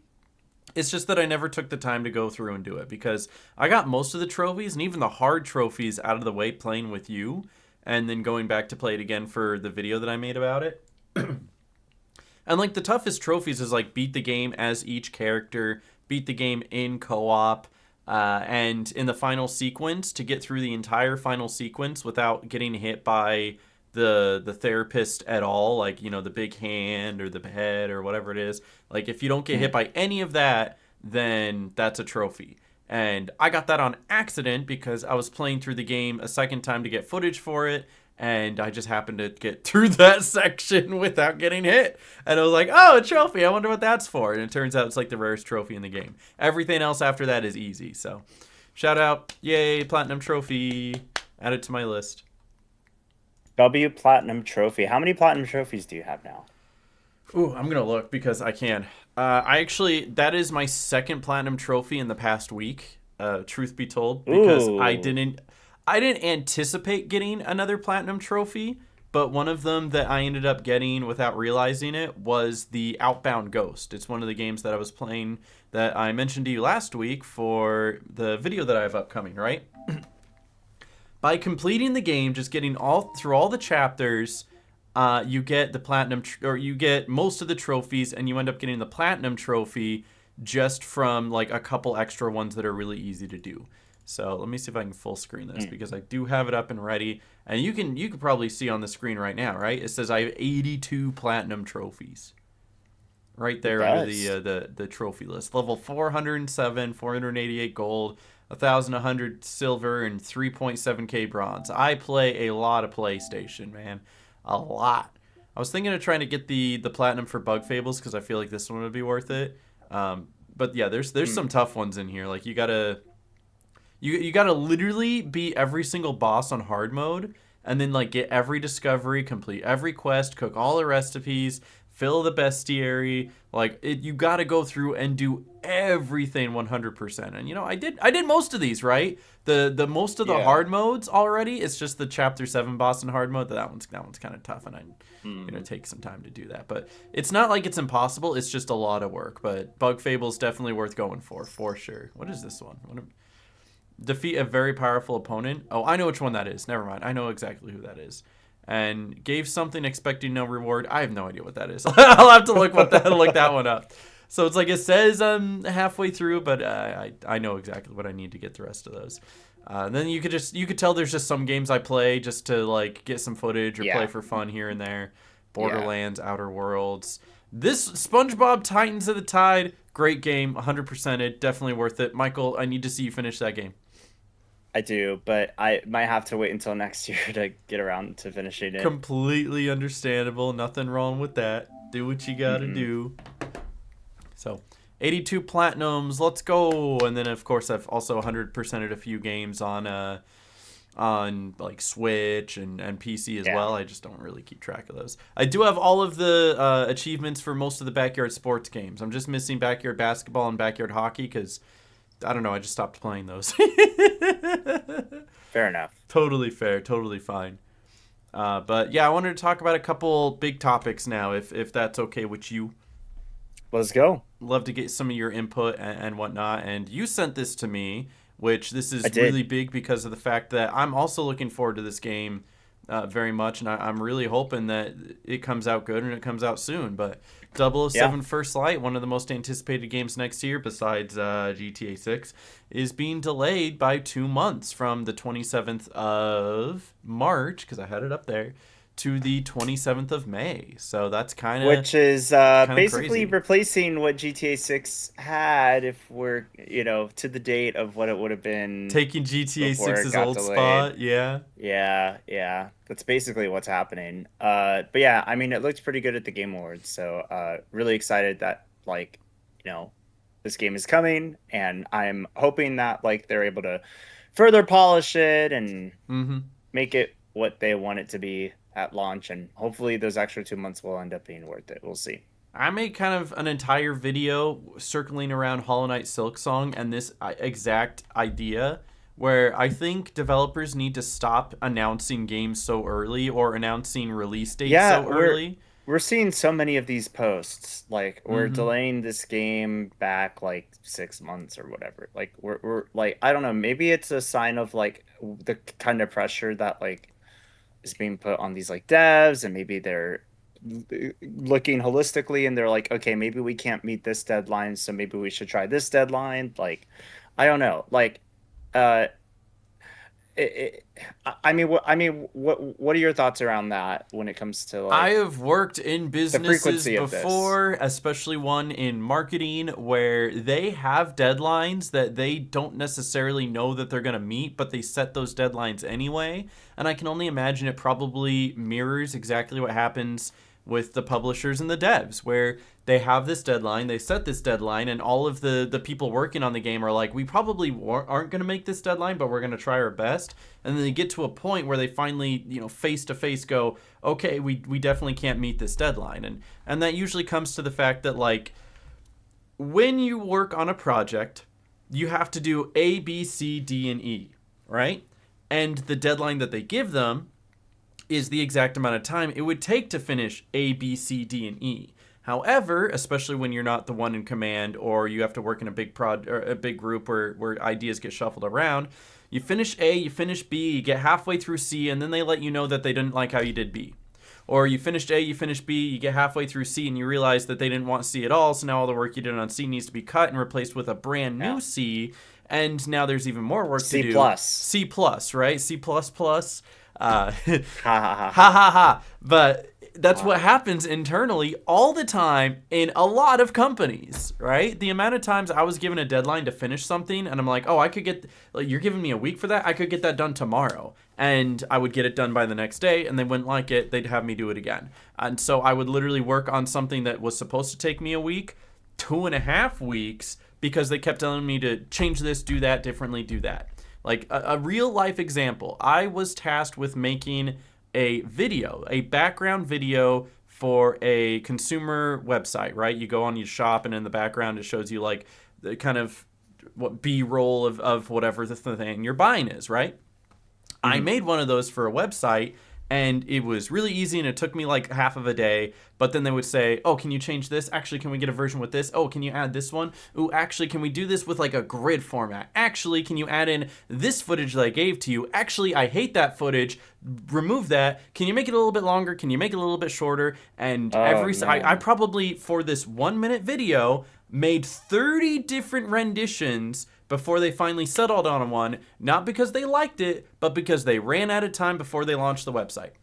It's just that I never took the time to go through and do it because I got most of the trophies and even the hard trophies out of the way playing with you, and then going back to play it again for the video that I made about it. And like the toughest trophies is like beat the game as each character, beat the game in co-op, and in the final sequence, to get through the entire final sequence without getting hit by the therapist at all, like, the big hand or the head or whatever it is. Like if you don't get hit by any of that, then that's a trophy. And I got that on accident because I was playing through the game a second time to get footage for it, and I just happened to get through that section without getting hit. And I was like, oh, a trophy. I wonder what that's for. And it turns out it's like the rarest trophy in the game. Everything else after that is easy. So shout out. Yay, platinum trophy. Add it to my list. W Platinum Trophy. How many Platinum Trophies do you have now? Ooh, I'm going to look because I can. I actually, that is my second platinum trophy in the past week. Truth be told, because Ooh. I didn't anticipate getting another platinum trophy, but one of them that I ended up getting without realizing it was the Outbound Ghost. It's one of the games that I was playing that I mentioned to you last week for the video that I have upcoming, right? By completing the game, just getting all through all the chapters, you get the platinum, or you get most of the trophies, and you end up getting the platinum trophy just from like a couple extra ones that are really easy to do. So let me see if I can full screen this because I do have it up and ready, and you can probably see on the screen right now, right? It says I have 82 platinum trophies, right there under the trophy list. Level 407, 488 gold, 1,100 silver, and 3.7k bronze. I play a lot of PlayStation, man, a lot. I was thinking of trying to get the platinum for Bug Fables because I feel like this one would be worth it. But yeah, there's some tough ones in here. Like you gotta literally beat every single boss on hard mode, and then like get every discovery, complete every quest, cook all the recipes, fill the bestiary. Like you gotta go through and do everything 100%. And I did most of these, right? The most of the hard modes already. It's just the chapter 7 boss in hard mode that one's kind of tough, and I'm gonna take some time to do that. But it's not like it's impossible. It's just a lot of work. But Bug Fable's definitely worth going for sure. What is this one? Defeat a very powerful opponent. Oh, I know which one that is. Never mind. I know exactly who that is. And gave something expecting no reward. I have no idea what that is. I'll have to look that one up. So it's like it says I'm halfway through, but I know exactly what I need to get the rest of those. Then you could tell there's just some games I play just to like get some footage or play for fun here and there. Borderlands, Outer Worlds. This SpongeBob Titans of the Tide, great game, 100%ed, definitely worth it. Michael, I need to see you finish that game. I do, but I might have to wait until next year to get around to finishing it. Completely understandable. Nothing wrong with that. Do what you gotta do. So, 82 platinums. Let's go. And then, of course, I've also 100%ed a few games on like Switch and PC as well. I just don't really keep track of those. I do have all of the achievements for most of the backyard sports games. I'm just missing backyard basketball and backyard hockey because I don't know. I just stopped playing those. Fair enough. Totally fair. Totally fine. But yeah, I wanted to talk about a couple big topics now, if that's okay with you. Let's go. Love to get some of your input and whatnot. And you sent this to me, which this is really big because of the fact that I'm also looking forward to this game very much, and I'm really hoping that it comes out good and it comes out soon. But 007 First Light, one of the most anticipated games next year besides GTA 6, is being delayed by 2 months from the 27th of March, because I had it up there, to the 27th of May. So that's kind of... Which is basically crazy. replacing what GTA 6 had if we're, to the date of what it would have been. Taking GTA 6's old spot, yeah. Yeah. That's basically what's happening. But yeah, I mean, it looks pretty good at the Game Awards. So really excited that, this game is coming. And I'm hoping that, they're able to further polish it and make it what they want it to be at launch, and hopefully those extra 2 months will end up being worth it. We'll see. I made kind of an entire video circling around Hollow Knight Silksong and this exact idea, where I think developers need to stop announcing games so early or announcing release dates so early. We're seeing so many of these posts. We're delaying this game back 6 months or whatever. We're I don't know, maybe it's a sign of the kind of pressure that is being put on these devs, and maybe they're looking holistically and they're like, okay, maybe we can't meet this deadline, so maybe we should try this deadline. I don't know. what are your thoughts around that when it comes to I like have worked in the businesses frequency of this? before, especially one in marketing, where they have deadlines that they don't necessarily know that they're going to meet, but they set those deadlines anyway. And I can only imagine it probably mirrors exactly what happens with the publishers and the devs, where they have this deadline, they set this deadline, and all of the people working on the game are like, we probably aren't going to make this deadline, but we're going to try our best. And then they get to a point where they finally, face to face go, okay, we definitely can't meet this deadline. And that usually comes to the fact that, like, when you work on a project, you have to do A, B, C, D, and E, right? And the deadline that they give them is the exact amount of time it would take to finish A, B, C, D, and E. However, especially when you're not the one in command, or you have to work in a big or a big group where ideas get shuffled around, you finish A, you finish B, you get halfway through C, and then they let you know that they didn't like how you did B. Or you finished A, you finish B, you get halfway through C, and you realize that they didn't want C at all, so now all the work you did on C needs to be cut and replaced with a brand new C, and now there's even more work to do. C plus. C plus, right? C plus plus. Ha Ha ha ha ha. ha. But that's what happens internally all the time in a lot of companies, right? The amount of times I was given a deadline to finish something and I'm like, oh, I could get, like, you're giving me a week for that? I could get that done tomorrow. And I would get it done by the next day, and they wouldn't like it. They'd have me do it again. And so I would literally work on something that was supposed to take me a week, 2.5 weeks, because they kept telling me to change this, do that differently, do that. Like a real life example, I was tasked with making a video, a background video for a consumer website, right? You go on, you shop, and in the background it shows you like the kind of what B-roll of whatever the thing you're buying is, right? Mm-hmm. I made one of those for a website, and it was really easy, and it took me like half of a day. But then they would say, oh, can you change this? Actually, can we get a version with this? Oh, can you add this one? Ooh, actually, can we do this with like a grid format? Actually, can you add in this footage that I gave to you? Actually, I hate that footage. Remove that. Can you make it a little bit longer? Can you make it a little bit shorter? And I probably, for this 1-minute video, made 30 different renditions before they finally settled on one, not because they liked it, but because they ran out of time before they launched the website.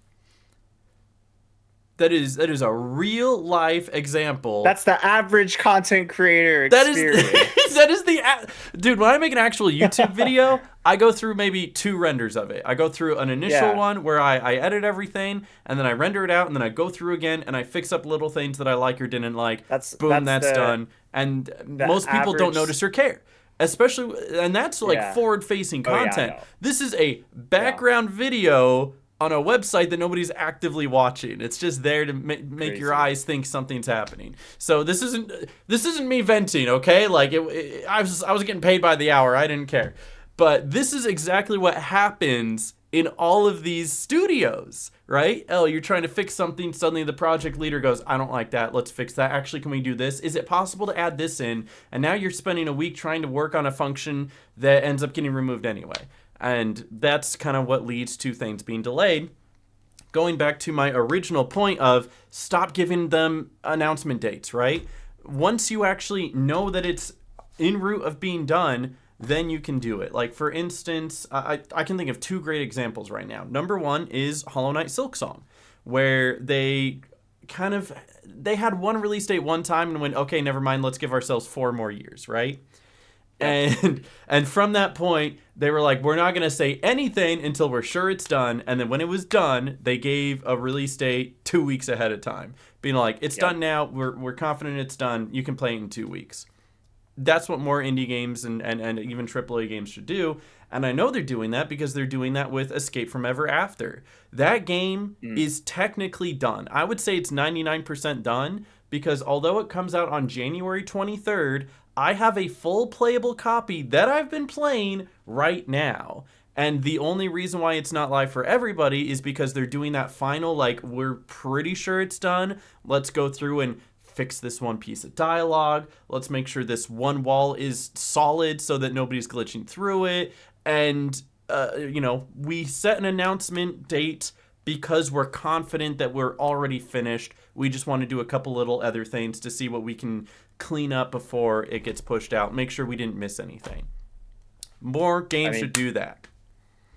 That is a real life example. That's the average content creator experience. That is dude, when I make an actual YouTube video, I go through maybe 2 renders of it. I go through an initial one where I edit everything, and then I render it out, and then I go through again, and I fix up little things that I like or didn't like. That's done. And most people don't notice or care. Especially, and that's like forward-facing content. This is a background video on a website that nobody's actively watching. It's just there to make your eyes think something's happening. So this isn't me venting, okay? Like I was getting paid by the hour. I didn't care. But this is exactly what happens in all of these studios, right? Oh, you're trying to fix something. Suddenly the project leader goes, I don't like that. Let's fix that. Actually, can we do this? Is it possible to add this in? And now you're spending a week trying to work on a function that ends up getting removed anyway. And that's kind of what leads to things being delayed. Going back to my original point of stop giving them announcement dates, right? Once you actually know that it's en route of being done, then you can do it. Like, for instance, I can think of 2 great examples right now. Number one is Hollow Knight Silksong, where they had one release date one time and went, okay, never mind, let's give ourselves 4 more years, right? And from that point, they were like, we're not going to say anything until we're sure it's done. And then when it was done, they gave a release date 2 weeks ahead of time, being like, it's done now. We're confident it's done. You can play it in 2 weeks. That's what more indie games and even AAA games should do. And I know they're doing that because they're doing that with Escape from Ever After. That game is technically done. I would say it's 99% done, because although it comes out on January 23rd, I have a full playable copy that I've been playing right now. And the only reason why it's not live for everybody is because they're doing that final, like, we're pretty sure it's done. Let's go through and fix this one piece of dialogue. Let's make sure this one wall is solid so that nobody's glitching through it. And, we set an announcement date because we're confident that we're already finished. We just want to do a couple little other things to see what we can clean up before it gets pushed out. Make sure we didn't miss anything. More games should do that.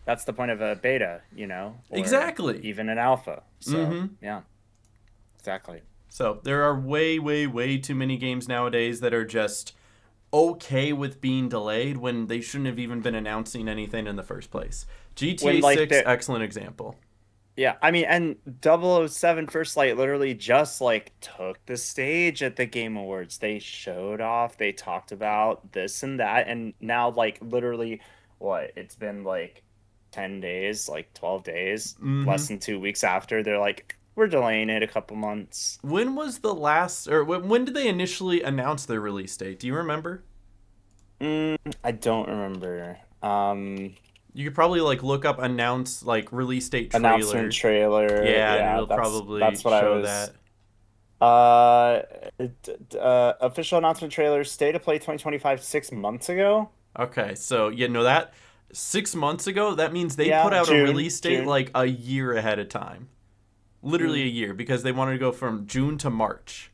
that's the point of a beta, you know, or Exactly. even an alpha. So Mm-hmm. yeah, exactly. So there are way, way, way too many games nowadays that are just okay with being delayed when they shouldn't have even been announcing anything in the first place. When GTA like 6, the excellent example. Yeah, I mean, and 007 First Light literally just like took the stage at the Game Awards. They showed off, they talked about this and that, and now like literally what? It's been like 10 days, like 12 days, Mm-hmm. less than 2 weeks after. They're like, we're delaying it a couple months. When was the last, or when did they initially announce their release date? Do you remember? I don't remember. You could probably like look up announce like release date Announcement trailer. trailer. Yeah, and Yeah, it'll that's probably what I show was. that. Uh, Official announcement trailer, State of Play 2025, 6 months ago. Okay, so you know that 6 months ago, that means they put Yeah, out a June, release date June. like a year ahead of time. Literally a Mm, year because they wanted to go from June to March.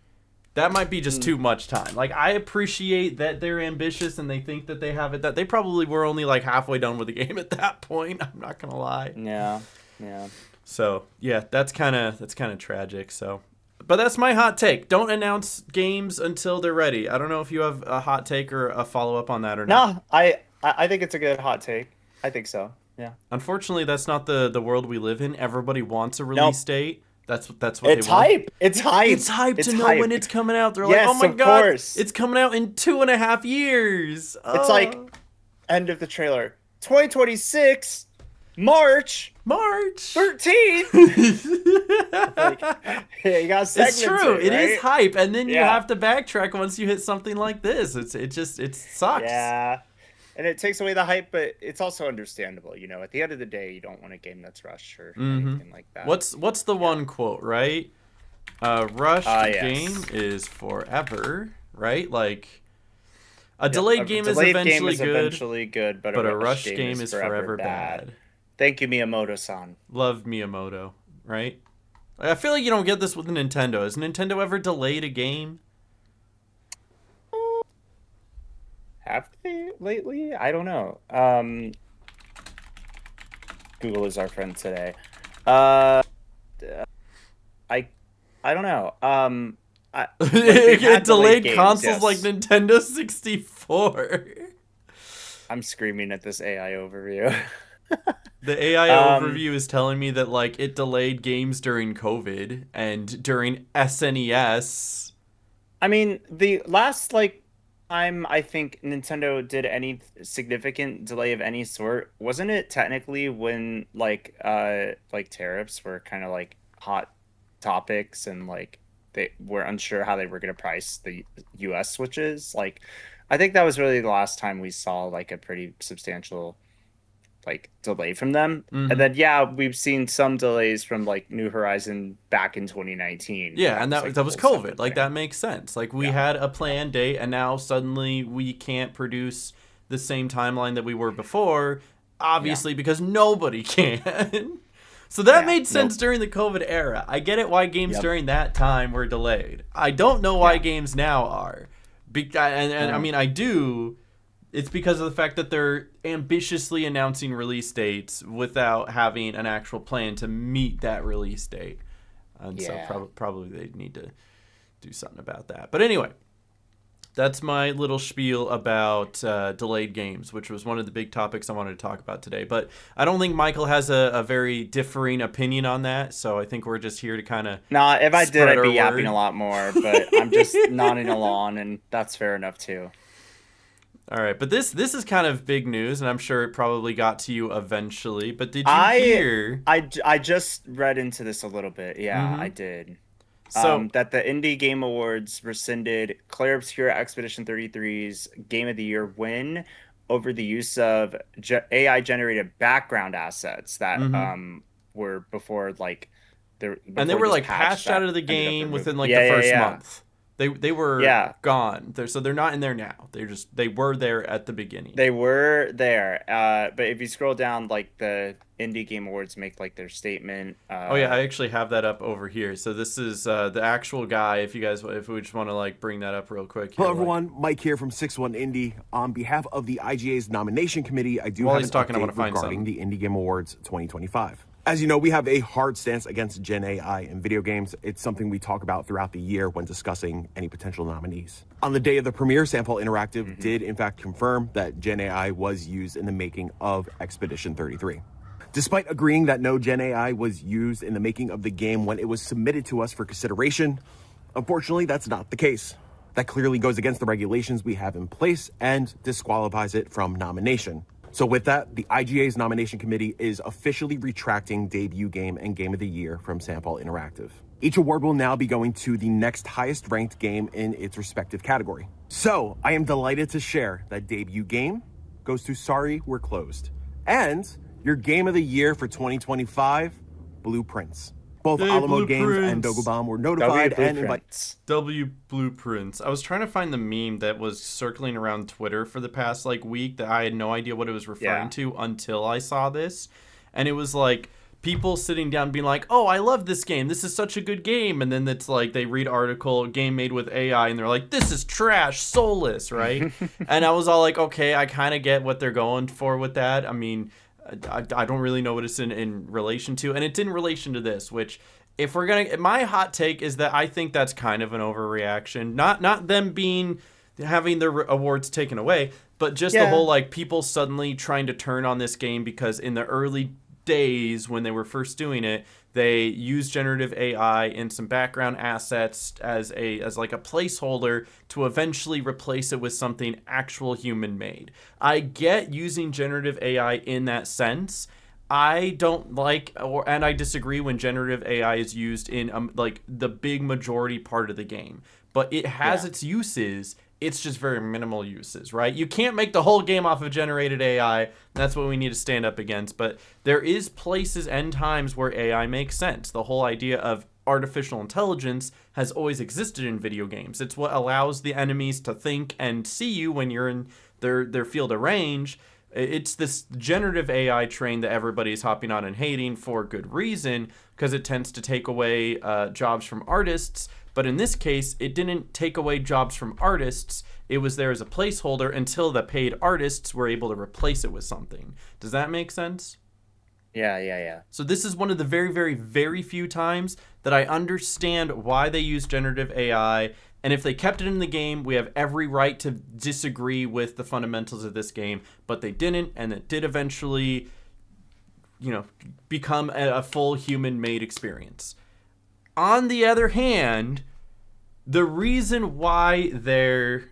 That might be just mm, too much time. Like I appreciate that they're ambitious and they think that they have it that they probably were only like halfway done with the game at that point. I'm not gonna lie. yeah, yeah. So yeah, that's kind of tragic. So, but that's my hot take. Don't announce games until they're ready. I don't know if you have a hot take or a follow up on that or not. No, I think it's a good hot take. I think so. Yeah. Unfortunately, that's not the world we live in. Everybody wants a release Nope. date. That's what they It's want. hype. It's hype. It's hype to It's know when hype. it's coming out. They're like, oh Yes, my of god, course. it's coming out in 2.5 years. It's like Oh, end of the trailer. 2026, March March. 13th. Like, yeah, you got It's segmented, true. It is right? hype, and then you Yeah. have to backtrack once you hit something like this. It sucks. Yeah. And it takes away the hype, but it's also understandable. You know, at the end of the day, you don't want a game that's rushed or Mm-hmm. anything like that. What's the Yeah. one quote, right? Rushed game Yes. is forever, right? Like a Yep. delayed A game is delayed game eventually is good, eventually good, but a but a rushed rushed game game is is forever forever bad. bad. Thank you, Miyamoto-san. Love Miyamoto, right? I feel like you don't get this with Nintendo. Has Nintendo ever delayed a game? Have they lately? I don't know. Google is our friend today. Uh, I I don't know. Like they've had delayed Delayed games, consoles like yes. Nintendo 64. I'm screaming at this AI overview. The AI Um, overview is telling me that like it delayed games during COVID and during SNES. I mean, the last like time I think Nintendo did any significant delay of any sort, wasn't it technically when like tariffs were kind of like hot topics and like they were unsure how they were going to price the US switches? Like I think that was really the last time we saw like a pretty substantial like delay from them. And Mm-hmm. then yeah, we've seen some delays from like New Horizon back in 2019. Yeah, That and was that like a that was whole COVID. separate Like thing. that makes sense. Like we Yeah. had a Yeah. planned date, and now suddenly we can't produce the same timeline that we were before. Yeah. Obviously, because nobody can. So that Yeah. made sense Nope. during the COVID era. I get it why games Yep. during that time were delayed. I don't know why Yeah. games now are. And I Uh, mean, I do. It's because of the fact that they're ambitiously announcing release dates without having an actual plan to meet that release date. And so yeah. probably they need to do something about that. But anyway, that's my little spiel about delayed games, which was one of the big topics I wanted to talk about today. But I don't think Michael has a very differing opinion on that. So I think we're just here to kind of Nah, if I did, spread I'd be our yapping word. a lot more, but I'm just nodding along, and that's fair enough too. All right, but this is kind of big news, and I'm sure it probably got to you eventually. But did you I hear? I just read into this a little bit. Yeah, I Mm-hmm. did. So That the Indie Game Awards rescinded Claire Obscura Expedition 33's Game of the Year win over the use of AI generated background assets that mm-hmm. were before like there And they before were this like patch patched out that of the ended up game removed. within like the Yeah, yeah, first yeah. month. They were Yeah, gone. They're not in there now. They were there at the beginning. they were there. But if you scroll down, like the Indie Game Awards make like their statement. Oh yeah, I actually have that up over here. So this is the actual guy. If we just want to like bring that up real quick. Here, Hello everyone, Mike here from 61 Indie. On behalf of the IGA's nomination committee, I do While have he's an talking, I update wanna find regarding something. the Indie Game Awards 2025. As you know, we have a hard stance against Gen AI in video games. It's something we talk about throughout the year when discussing any potential nominees. On the day of the premiere, Sample Interactive did in fact confirm that Gen AI was used in the making of Expedition 33. Despite agreeing that no Gen AI was used in the making of the game when it was submitted to us for consideration, unfortunately, that's not the case. That clearly goes against the regulations we have in place and disqualifies it from nomination. So with that, the IGA's nomination committee is officially retracting Debut Game and Game of the Year from Sample Interactive. Each award will now be going to the next highest ranked game in its respective category. So I am delighted to share that Debut Game goes to Sorry We're Closed. And your Game of the Year for 2025, Blueprints. Both Hey, Alamo Games and Blueprints. Dogobomb were notified and invited. Blueprints. W Blueprints. I was trying to find the meme that was circling around Twitter for the past like week that I had no idea what it was referring to until I saw this. And it was like people sitting down being like, "Oh, I love this game. This is such a good game." And then it's like they read article game made with AI and they're like, "This is trash, soulless," right? And I was all like, "Okay, I kind of get what they're going for with that." I mean, I don't really know what it's in relation to, and it's in relation to this, which if we're gonna, my hot take is that I think that's kind of an overreaction. Not them having their awards taken away, but just the whole like people suddenly trying to turn on this game because in the early days when they were first doing it, they used generative AI and some background assets as like a placeholder to eventually replace it with something actual human made. I get using generative AI in that sense. I don't like and I disagree when generative AI is used in like the big majority part of the game. But it has its uses. It's just very minimal uses, right? You can't make the whole game off of generated AI. That's what we need to stand up against. But there is places and times where AI makes sense. The whole idea of artificial intelligence has always existed in video games. It's what allows the enemies to think and see you when you're in their field of range. It's this generative AI train that everybody's hopping on and hating for good reason because it tends to take away jobs from artists. But in this case, it didn't take away jobs from artists. It was there as a placeholder until the paid artists were able to replace it with something. Does that make sense? Yeah. So this is one of the very, very, very few times that I understand why they use generative AI. And if they kept it in the game, we have every right to disagree with the fundamentals of this game. But they didn't, and it did eventually, become a full human-made experience. On the other hand, the reason why their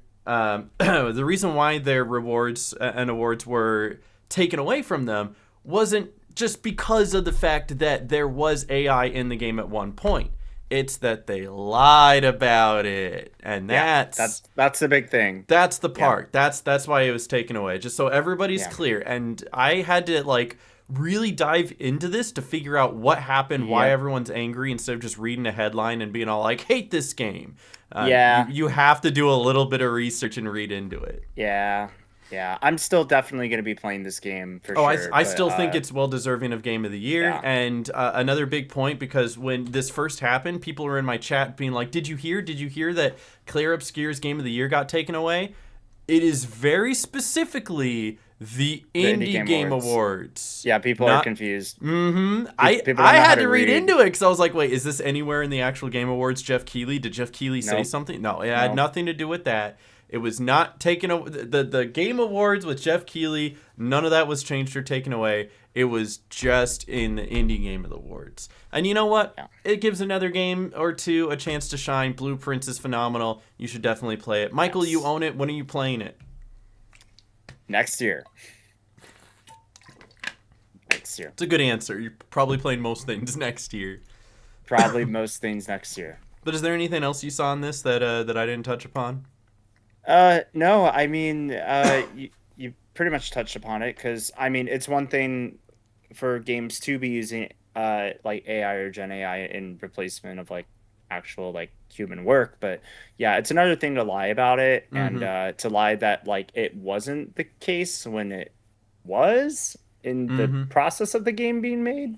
rewards and awards were taken away from them wasn't just because of the fact that there was AI in the game at one point. It's that they lied about it, and that's the big thing. That's the part. That's why it was taken away. Just so everybody's clear. And I had to really dive into this to figure out what happened, why everyone's angry, instead of just reading a headline and being all like, hate this game. You have to do a little bit of research and read into it. Yeah. I'm still definitely going to be playing this game for sure. I still think it's well deserving of Game of the Year. Yeah. And another big point, because when this first happened, people were in my chat being like, did you hear that Claire Obscure's Game of the Year got taken away? It is very specifically the Indie Game Awards. Yeah, people are confused. Mm-hmm. I had to read into it because I was like, wait, is this anywhere in the actual Game Awards Jeff Keighley? Did Jeff Keighley say something? No, it had nothing to do with that. It was not taken away. The Game Awards with Jeff Keighley, none of that was changed or taken away. It was just in the Indie Game of the Awards. And you know what? Yeah. It gives another game or two a chance to shine. Blueprints is phenomenal. You should definitely play it. Michael, you own it. When are you playing it? Next year. It's a good answer. You're probably playing most things next year. Probably most things next year. But is there anything else you saw in this that I didn't touch upon? No, I mean, you pretty much touched upon it, because I mean, it's one thing for games to be using like AI or Gen AI in replacement of like actual like human work. But yeah, it's another thing to lie about it, and to lie that like it wasn't the case when it was in the process of the game being made.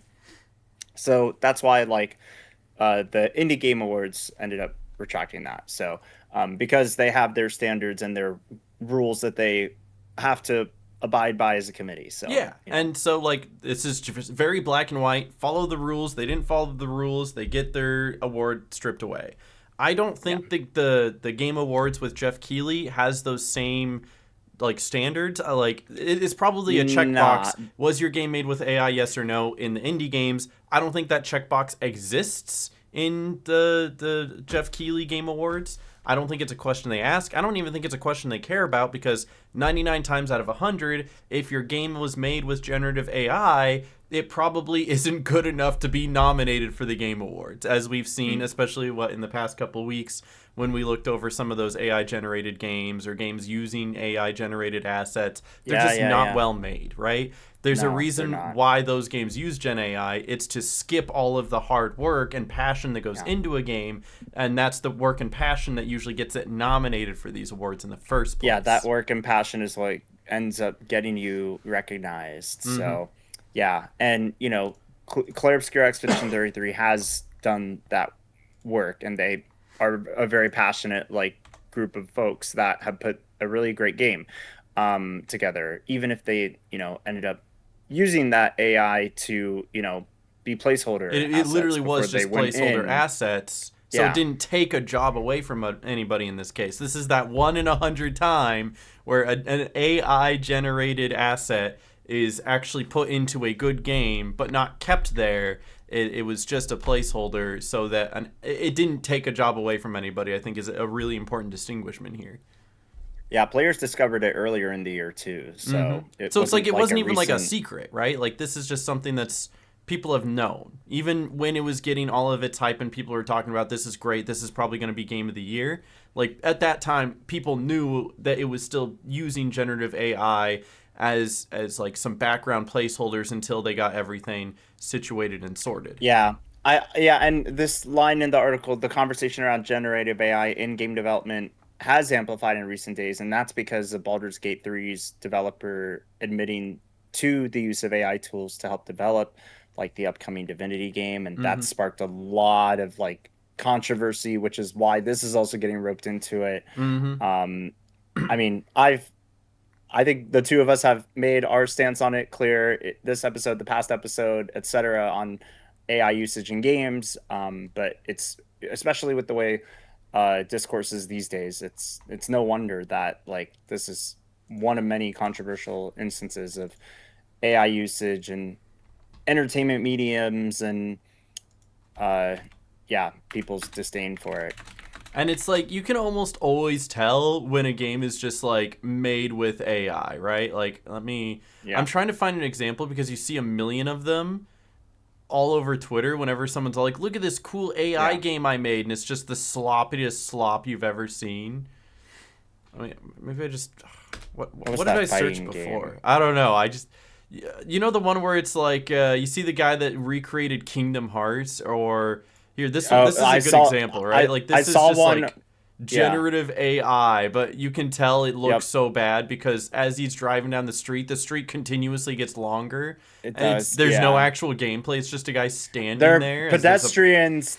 So that's why like the Indie Game Awards ended up retracting that. So because they have their standards and their rules that they have to abide by as a committee. So yeah, and so like this is just very black and white. Follow the rules. They didn't follow the rules. They get their award stripped away. I don't think the Game Awards with Jeff Keighley has those same like standards. Like it's probably a checkbox. Was your game made with AI? Yes or no. In the indie games, I don't think that checkbox exists in the Jeff Keighley Game Awards. I don't think it's a question they ask. I don't even think it's a question they care about, because 99 times out of 100, if your game was made with generative AI, it probably isn't good enough to be nominated for the Game Awards, as we've seen, especially in the past couple of weeks when we looked over some of those AI-generated games or games using AI-generated assets. They're just not well made, right? There's a reason why those games use Gen AI. It's to skip all of the hard work and passion that goes into a game, and that's the work and passion that usually gets it nominated for these awards in the first place. Yeah, that work and passion is what ends up getting you recognized. So, yeah, and you know, Claire Obscure Expedition 33 has done that work, and they are a very passionate like group of folks that have put a really great game together, even if they ended up using that AI to be placeholder. It literally was just placeholder assets. So it didn't take a job away from anybody in this case. This is that 1 in 100 time where an AI generated asset is actually put into a good game, but not kept there. It was just a placeholder, so that it didn't take a job away from anybody, I think is a really important distinguishment here. Yeah, players discovered it earlier in the year too. So it's like it wasn't even like a secret, right? Like this is just something that's people have known. Even when it was getting all of its hype and people were talking about this is great, this is probably going to be game of the year. Like at that time, people knew that it was still using generative AI as like some background placeholders until they got everything situated and sorted. Yeah. And this line in the article, the conversation around generative AI in game development has amplified in recent days, and that's because of Baldur's Gate 3's developer admitting to the use of AI tools to help develop like the upcoming Divinity game, and that sparked a lot of like controversy, which is why this is also getting roped into it. I mean, I think the two of us have made our stance on it clear. This episode, the past episode, etc., on AI usage in games, but it's especially with the way discourses these days, it's no wonder that like this is one of many controversial instances of AI usage and entertainment mediums, and people's disdain for it. And it's like you can almost always tell when a game is just like made with AI, right? Like I'm trying to find an example, because you see a million of them all over Twitter whenever someone's like, look at this cool AI game I made, and it's just the sloppiest slop you've ever seen. I mean, maybe I just what did I search before? Game? I don't know. I just the one where it's like you see the guy that recreated Kingdom Hearts, or here this is a good example, right? Like this is just like generative AI, but you can tell it looks so bad because as he's driving down the street continuously gets longer. There's no actual gameplay. It's just a guy standing there. Pedestrians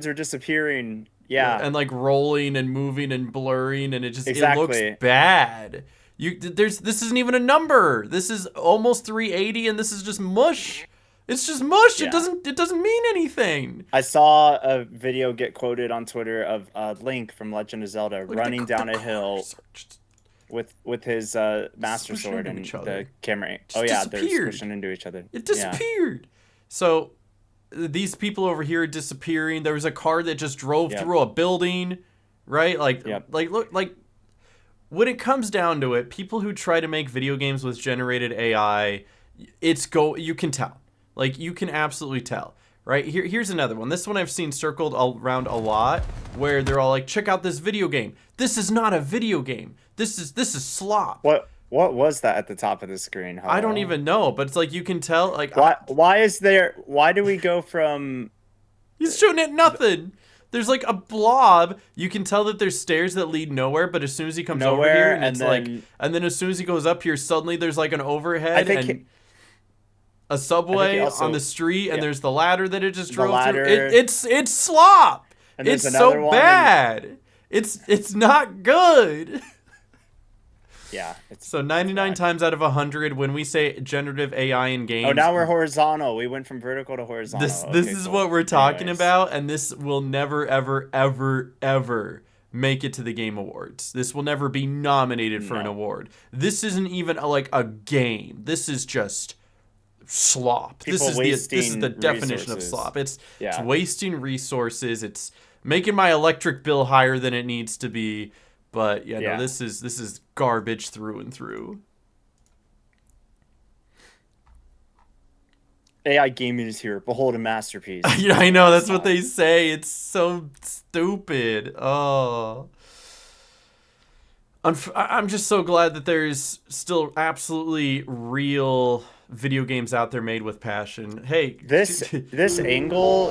are disappearing. Yeah, and like rolling and moving and blurring, and it looks bad. This isn't even a number. This is almost 380, and this is just mush. It's just mush. Yeah. It doesn't mean anything. I saw a video get quoted on Twitter of Link from Legend of Zelda running down a hill with his Master Sword and the camera. They're pushing into each other. It disappeared. So these people over here are disappearing. There was a car that just drove through a building, right? Like when it comes down to it, people who try to make video games with generated AI, you can tell. Like, you can absolutely tell, right? Here's another one. This one I've seen circled around a lot, where they're all like, check out this video game. This is not a video game. This is slop. What was that at the top of the screen? I don't even know, but it's like, you can tell. Like, why do we go from... He's shooting at nothing. There's like a blob. You can tell that there's stairs that lead nowhere, but as soon as he comes over here, and it's like, and then as soon as he goes up here, suddenly there's like an overhead and a subway on the street, and there's the ladder that it just drove through. It's slop. It's so bad. It's not good. Yeah. So 99 times out of 100, when we say generative AI in games. Oh, now we're horizontal. We went from vertical to horizontal. This is what we're talking about, and this will never, ever, ever, ever make it to the Game Awards. This will never be nominated for an award. This isn't even like a game. This is just slop. This is the definition of slop. It's wasting resources. It's making my electric bill higher than it needs to be. But no, this is garbage through and through. AI gaming is here. Behold a masterpiece. Yeah, I know. That's what they say. It's so stupid. Oh. I'm just so glad that there's still absolutely real video games out there made with passion. Hey, this angle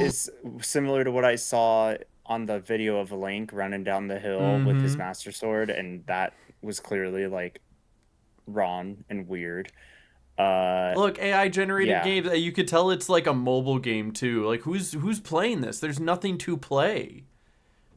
is similar to what I saw on the video of Link running down the hill with his Master Sword, and that was clearly like wrong and weird. Look, AI generated games. You could tell it's like a mobile game too. Like who's playing this? There's nothing to play.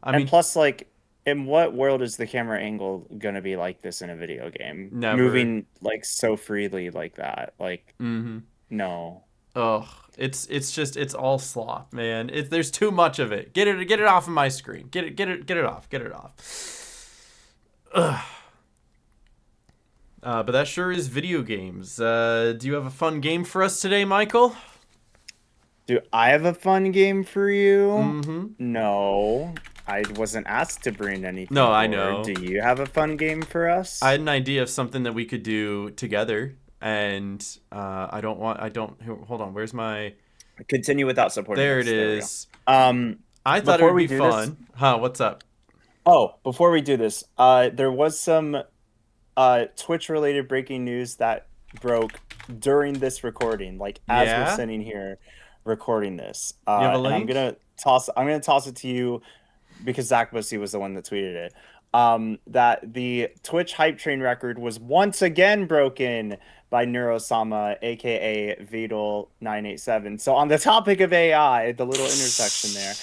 I mean, plus, like, in what world is the camera angle gonna be like this in a video game? Never. Moving like so freely like that. Like, no. Ugh. It's all slop, man. There's too much of it. Get it off of my screen. Get it off. Ugh. But that sure is video games. Do you have a fun game for us today, Michael? Do I have a fun game for you? No, I wasn't asked to bring anything. No, I know. Do you have a fun game for us? I had an idea of something that we could do together. And hold on, where's my continue without supporting there this. It is. I thought it would be fun. What's up? Oh, before we do this, there was some Twitch related breaking news that broke during this recording, like as we're sitting here recording this. You have a link? I'm gonna toss it to you because Zach Bussey was the one that tweeted it. That the Twitch hype train record was once again broken by Neurosama, aka Vidal987. So on the topic of AI, the little intersection there,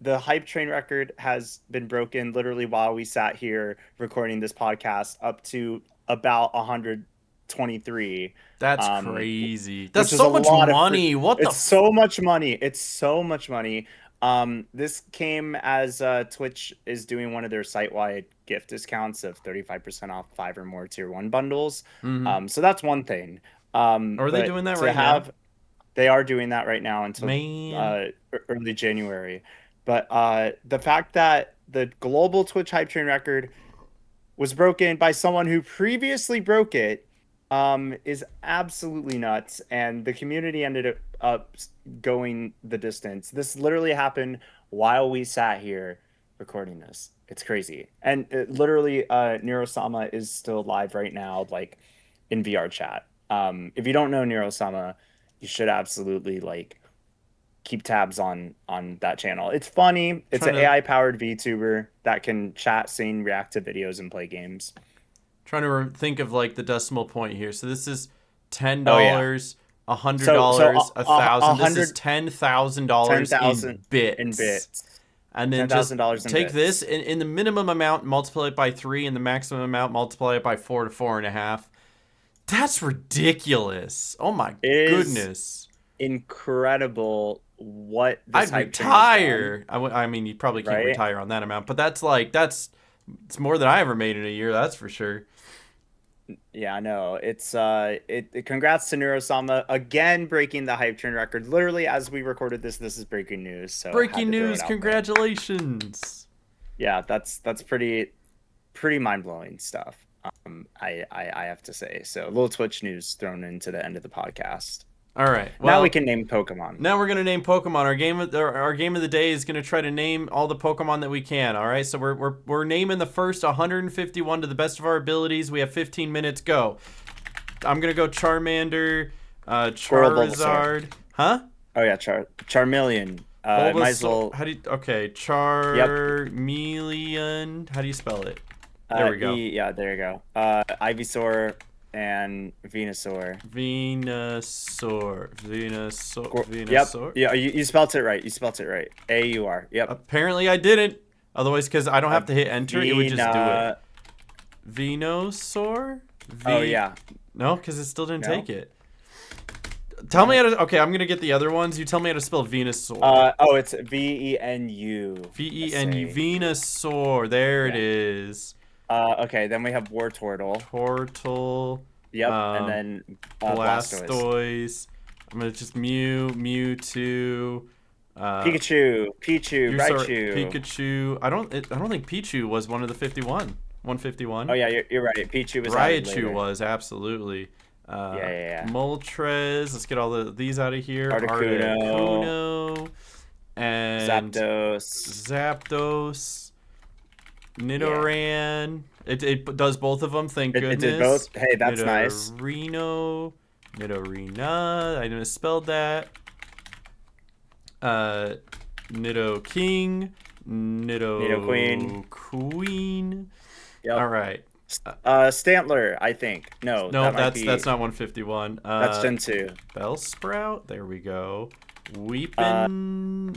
the hype train record has been broken literally while we sat here recording this podcast, up to about 123. That's crazy. That's so much money. It's so much money. It's so much money. This came as Twitch is doing one of their site-wide gift discounts of 35% off 5 or more tier 1 bundles. So that's one thing. Are they doing that right now? They are doing that right now until early January. But the fact that the global Twitch hype train record was broken by someone who previously broke it is absolutely nuts, and the community ended up going the distance. This literally happened while we sat here recording this. It's crazy. And literally Neurosama is still live right now, like in VR chat. If you don't know Neurosama, you should absolutely like keep tabs on that channel. It's funny. It's an AI powered VTuber that can chat, sing, react to videos, and play games. Trying to think of like the decimal point here. So this is $10, $100, $1,000. This is $10,000 in bits. And then just take this in the minimum amount, multiply it by 3, and the maximum amount, multiply it by 4 to 4.5. That's ridiculous. Oh my goodness. Incredible what this I'd retire. I mean, you probably can't retire on that amount, but it's more than I ever made in a year, that's for sure. Yeah, I know. It's congrats to Neurosama again breaking the hype train record. Literally as we recorded this is breaking news. So breaking news, congratulations. Yeah, that's pretty mind-blowing stuff. I have to say. So a little Twitch news thrown into the end of the podcast. All right. Well, now we can name Pokemon. Now we're gonna name Pokemon. Our game of the day is gonna try to name all the Pokemon that we can. All right. So we're naming the first 151 to the best of our abilities. We have 15 minutes. Go. I'm gonna go Charmander, Charizard. Huh? Oh yeah, Charmeleon. Might as well. How do you, okay, Charmeleon. How do you spell it? There we go. Yeah, there you go. Ivysaur and Venusaur. Venusaur. Yep. Yeah, you spelled it right. You spelled it right. AUR. Yep. Apparently I didn't. Otherwise, because I don't have to hit enter, it would just do it. Venusaur? Oh, yeah. No, because it still didn't take it. Tell me how to... Okay, I'm going to get the other ones. You tell me how to spell Venusaur. It's Venu. Venu. Venusaur. There it is. Okay, then we have Wartortle. Tortle. Yep, and then Blastoise. I'm going to just Mewtwo. Pikachu, Raichu. Pikachu. I don't think Pichu was one of the 151. Oh yeah, you're right. Pichu was Raichu was absolutely. Yeah. Moltres. Let's get all these out of here. Articuno. And Zapdos. Nidoran. It does both of them. Thank goodness. It did both. Hey, that's nice. Nidorina. I misspelled that. Nidoking. Nidoqueen. Yep. All right. Stantler, I think. No, that's not 151. That's Gen 2. Bellsprout. There we go. Weepin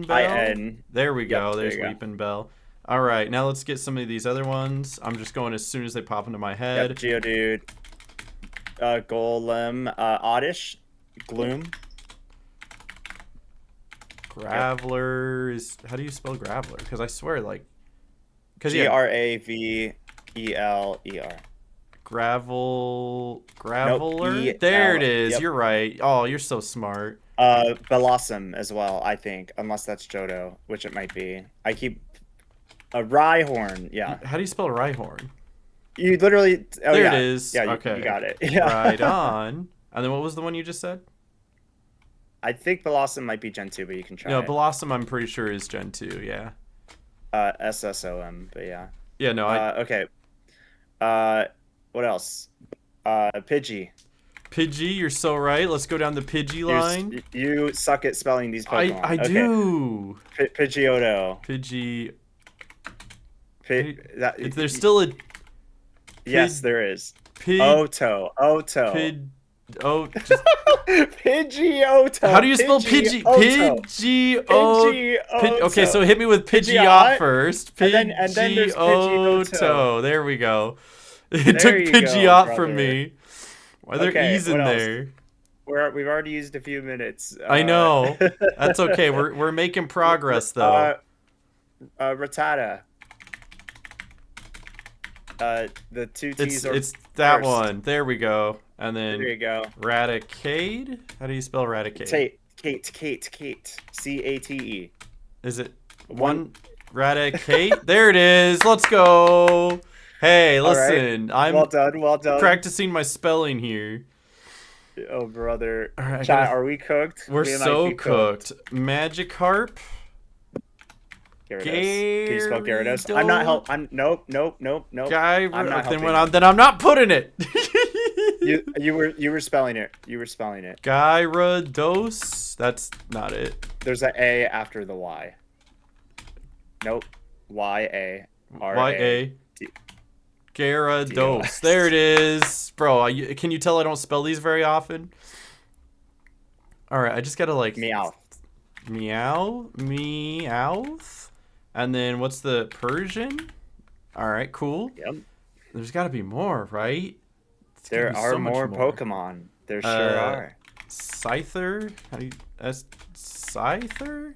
Bell. I-N. There we go. Yep, There's Weepin Bell. All right, now let's get some of these other ones. I'm just going as soon as they pop into my head. Yep, Geodude. Golem. Oddish. Gloom. Graveler is... How do you spell Graveler? Because I swear, like... Graveler. Graveler? There it is. Yep. You're right. Oh, you're so smart. Blossom as well, I think. Unless that's Johto, which it might be. I keep... Rhyhorn, yeah. How do you spell Rhyhorn? You literally... Oh, there it is. Yeah, okay. You got it. Yeah. Right on. And then what was the one you just said? I think Blossom might be Gen 2, but you can try it. Blossom I'm pretty sure is Gen 2, yeah. SSOM, but yeah. Yeah, no, okay. What else? Pidgey. Pidgey, you're so right. Let's go down the Pidgey line. You suck at spelling these Pokemon. I do. Pidgeotto. There's still a... Yes, there is. Oto. Pidgeotto. How do you spell Pidgey? Pidgeotto. Okay, so hit me with Pidgeot first. And then there's Pidgeotto. There we go. It took Pidgeot from me. Why are there E's in there? We've already used a few minutes. I know. That's okay. We're making progress though. Rattata. The two T's are it's that first. one. There we go. And then there you go. Raticate. How do you spell Raticate? Kate. CATE. Is it one Raticate? There it is. Let's go. Hey, listen. Right. I'm well done. Practicing my spelling here. Oh, brother. All right, Chat, are we cooked? We're so cooked. Magikarp. Gyarados. Can you spell Gyarados? I'm not help. Nope. Then I'm not putting it. you were spelling it. Gyarados. That's not it. There's an A after the Y. Nope. Y-A. Y-A. Gyarados. There it is. Bro, can you tell I don't spell these very often? All right, I just gotta like... Meowth. And then what's the Persian? All right, cool. Yep. There's got to be more, right? There are more Pokemon. There sure are. Scyther. How do you... Scyther?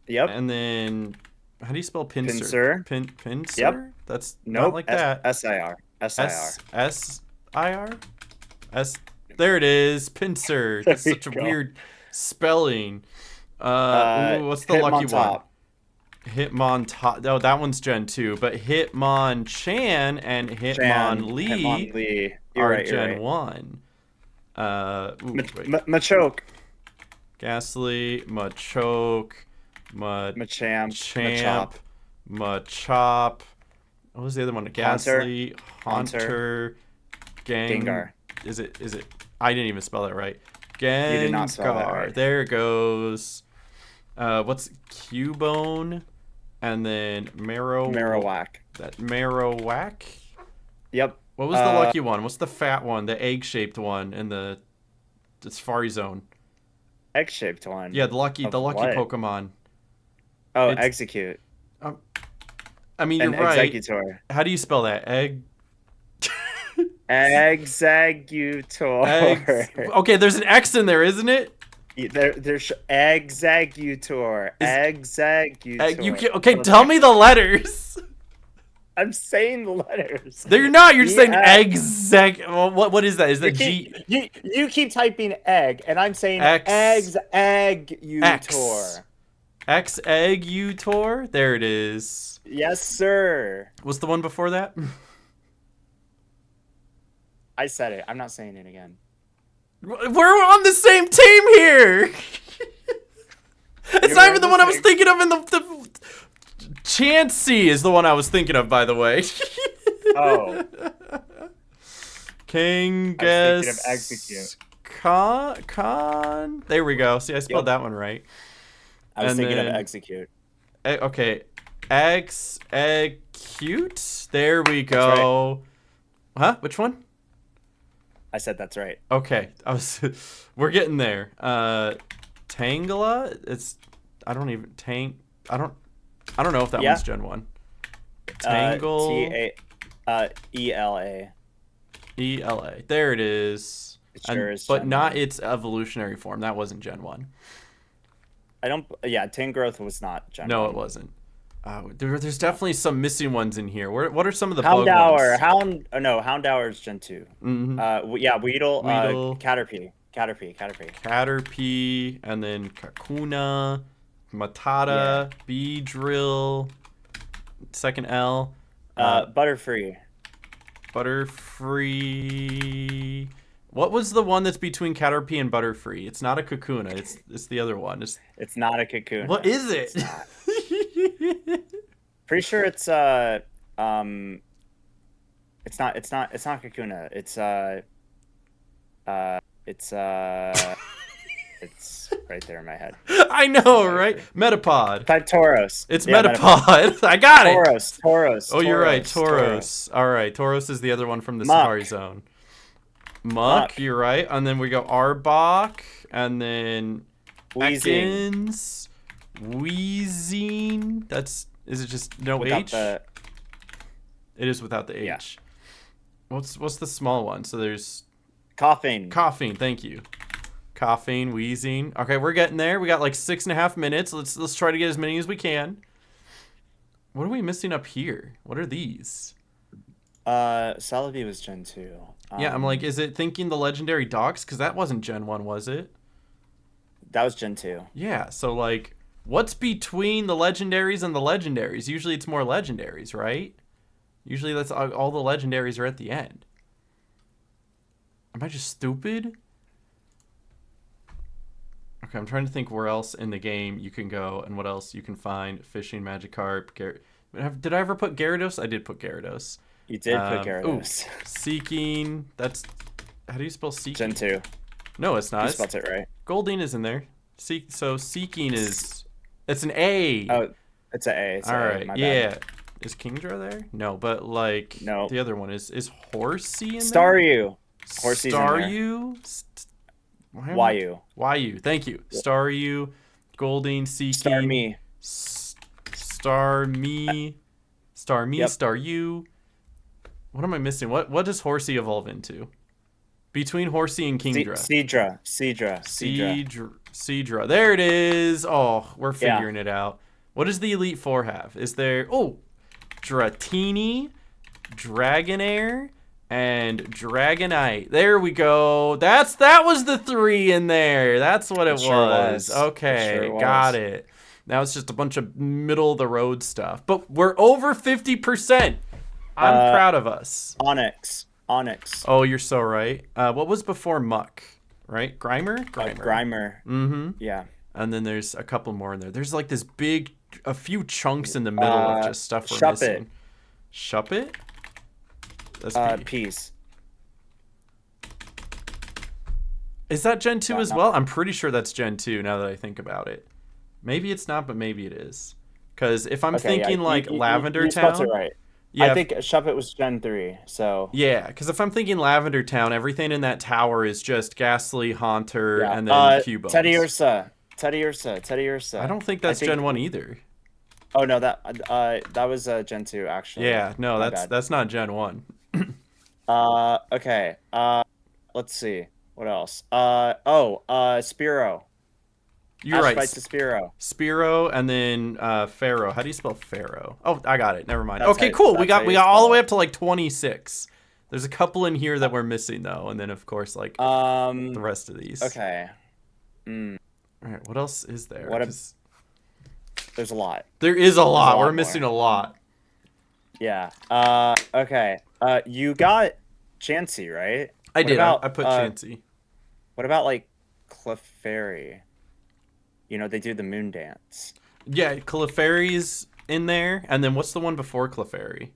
Yep. And then... How do you spell Pinsir? Pinsir? Yep. That's not like that. S-I-R. S-I-R? There it is. Pinsir. That's such a weird spelling. What's the lucky one? Hitmontop. Oh, that one's Gen 2. But Hitmonchan and Hitmonlee are Gen 1. Machoke. Ghastly. Machoke. Machamp. Machop. What was the other one? Ghastly. Haunter. Gengar. Is it? I didn't even spell it right. did not spell that Gengar. right. There it goes. What's Cubone? And then Marowak. That Marowak? Yep. What was the lucky one? What's the fat one? The egg-shaped one in the Safari Zone? Egg-shaped one. Yeah, the lucky what? Pokemon. Oh, It's- Execute. I mean, An you're right. Executor. How do you spell that? Executor. Okay, there's an X in there, isn't it? There's Executor. Executor. Okay, tell me the letters. I'm saying the letters. You're not. You're saying X. Well, what is that? Is that G? You keep typing egg, and I'm saying X. Executor. Executor. There it is. Yes, sir. What's the one before that? I said it. I'm not saying it again. We're on the same team here. It's not even the one I was thinking of. In the Chansey is the one I was thinking of, by the way. Oh. Kangas. I was thinking of Execute. Con. There we go. See, I spelled that one right. I was thinking of then- Execute. Okay. Execute. There we go. Huh? Which one? I said that's right. Okay. We're getting there. Tangela? I don't know if that one's Gen 1. Tangle. ELA. ELA. There it is. It sure is but Gen not 1. its evolutionary form. That wasn't Gen 1. Tangrowth was not Gen 1. No, it wasn't. There's definitely some missing ones in here. What are some of the bug Houndour. ones? Houndour is Gen 2. Mm-hmm. Weedle. Weedle. Caterpie. Caterpie, and then Kakuna, Matata, Beedrill, second L. Butterfree. Butterfree. What was the one that's between Caterpie and Butterfree? It's not a Kakuna. It's the other one. It's not a cocoon. What is it? Pretty sure it's It's not Kakuna. It's right there in my head. I know, right? Metapod. Type Tauros. It's Metapod. I got it. Tauros. Oh, you're right. Tauros. All right. Tauros is the other one from the Safari Zone. Muck. You're right. And then we go Arbok. And then Ekans. Weezing. Is it just no without H? It is without the H. Yeah. What's the small one? So there's Coughing. Thank you. Coughing, wheezing. Okay, we're getting there. We got like 6.5 minutes. Let's try to get as many as we can. What are we missing up here? What are these? Celebi was Gen 2. Yeah, I'm like, is it thinking the legendary dogs? Because that wasn't Gen 1, was it? That was Gen 2. Yeah, so like, what's between the legendaries and the legendaries? Usually it's more legendaries, right? Usually that's all the legendaries are at the end. Am I just stupid? Okay, I'm trying to think where else in the game you can go and what else you can find. Fishing, Magikarp, did I ever put Gyarados? I did put Gyarados. You did put Gyarados. Seeking. How do you spell Seeking? Gen 2. No, it's not. You spelled it right. Goldeen is in there. So Seeking is... It's an A. Oh, it's an A. All right, yeah. Is Kingdra there? No, but like... No. The other one is Horsey in Staryu. Horsey's Staryu. Wayu. Thank you. Staryu, Goldeen, Seeking. Starmie. Starmie. Yep. Staryu. What am I missing? What does Horsey evolve into? Between Horsey and Kingdra. Seadra. There it is. Oh, we're figuring it out. What does the Elite Four have? Is there... Oh, Dratini, Dragonair, and Dragonite. There we go. That was the 3 in there. That's what it was. Okay, got it. Now it's just a bunch of middle of the road stuff. But we're over 50%. I'm proud of us. Onyx. Oh, you're so right. What was before Muck? Right? Grimer? Grimer. Mm-hmm. Yeah. And then there's a couple more in there. There's like this a few chunks in the middle of just stuff we're missing. Shuppet? That's Peace. Is that Gen 2 Not- as not- well? I'm pretty sure that's Gen 2 now that I think about it. Maybe it's not, but maybe it is. Because if I'm Okay, yeah, thinking like Lavender you spelled Town, it right. yeah, I think Shuppet was Gen 3, so yeah. Because if I'm thinking Lavender Town, everything in that tower is just Ghastly, Haunter, yeah. and then Cubone. Teddy Ursa. I don't think that's Gen 1 either. Oh no, that was Gen 2 actually. Yeah, no, My that's not Gen 1. bad. Okay. Let's see. What else? Spiro. You're Ash right. fights to Spiro. Spiro and then Pharaoh. How do you spell Pharaoh? Oh, I got it. Never mind. That's Okay, how- cool. We that's how got you all the spell way it. up to like 26. There's a couple in here that we're missing though, and then of course like the rest of these. Okay. All right. What else is there? What a- 'Cause There's a lot. there is a lot. lot We're missing more. a lot. Yeah. Okay. You got Chansey, right? I What did. about, I put Chansey. What about like Clefairy? You know, they do the moon dance. Yeah, Clefairy's in there, and then what's the one before Clefairy?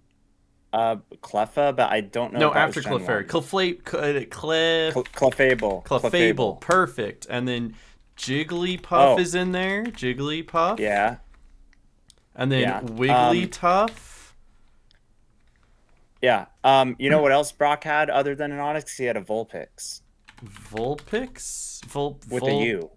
Cleffa, but I don't know. No, if that after was Gen Clefairy. 1. Clef. Clefable. Clefable, perfect. And then Jigglypuff Oh. is in there. Jigglypuff. Yeah. And then Yeah. Wigglytuff. Yeah. You know what else Brock had other than an Onix? He had a Vulpix Vulpix? with a U.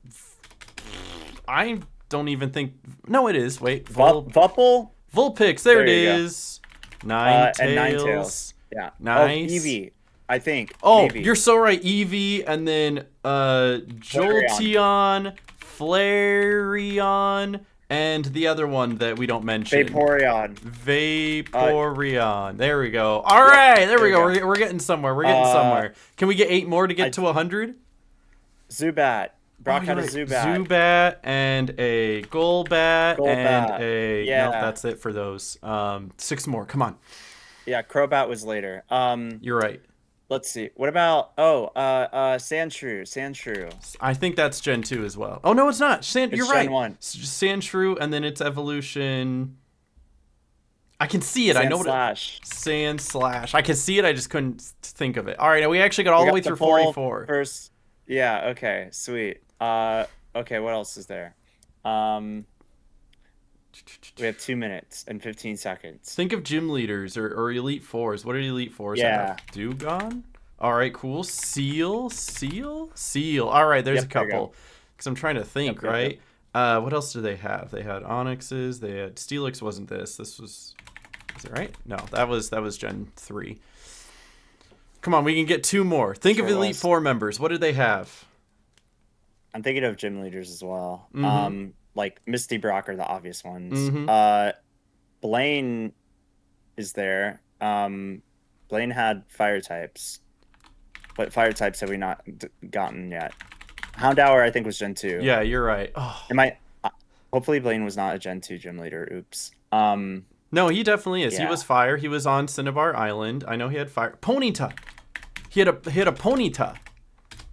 I don't even think. No, it is. Wait. Vupple? Vulpix. There it There you go. is. And Ninetales. Ninetales. Yeah. Nice. Oh, Eevee, I think. Oh, maybe. you're so right. Eevee, and then Jolteon, Flareon, and the other one that we don't mention. Vaporeon. Vaporeon. There we go. All right, there we go. you We're getting somewhere. We're getting somewhere. Can we get 8 more to get to 100? Zubat. Brock had a Right. Zubat. Zubat and a Golbat, and Golbat. a Yeah. nope, that's it for those. 6 more. Come on. Yeah, Crobat was later. You're right. Let's see. What about Sandshrew? I think that's Gen 2 as well. Oh no, it's not. You're Gen right. 1. Sandshrew, and then its evolution. I can see it. I know what Sandslash. Sandslash. I can see it. I just couldn't think of it. All right, we actually got all the way through full 44. First. Yeah. Okay. Sweet. Okay. What else is there? We have 2 minutes and 15 seconds. Think of gym leaders or elite fours. What are elite fours? Yeah. Dugong. All right, cool. Seal. All right, there's Yep, a there you couple. Because I'm trying to think, Yep. right? What else do they have? They had Onyxes. They had Steelix. Wasn't this? This was it right? No, that was Gen 3. Come on, we can get 2 more. Think of Sure elite was. 4 members. What did they have? I'm thinking of gym leaders as well. Mhm. Like Misty, Brock are the obvious ones. Mhm. Blaine is there. Blaine had fire types. What fire types have we not gotten yet? Houndour, I think, was Gen 2. Yeah, you're right. Oh. Hopefully Blaine was not a Gen 2 gym leader. Oops. No, he definitely is. He Yeah. was fire. He was on Cinnabar Island. I know he had fire. Ponyta. He had a Ponyta.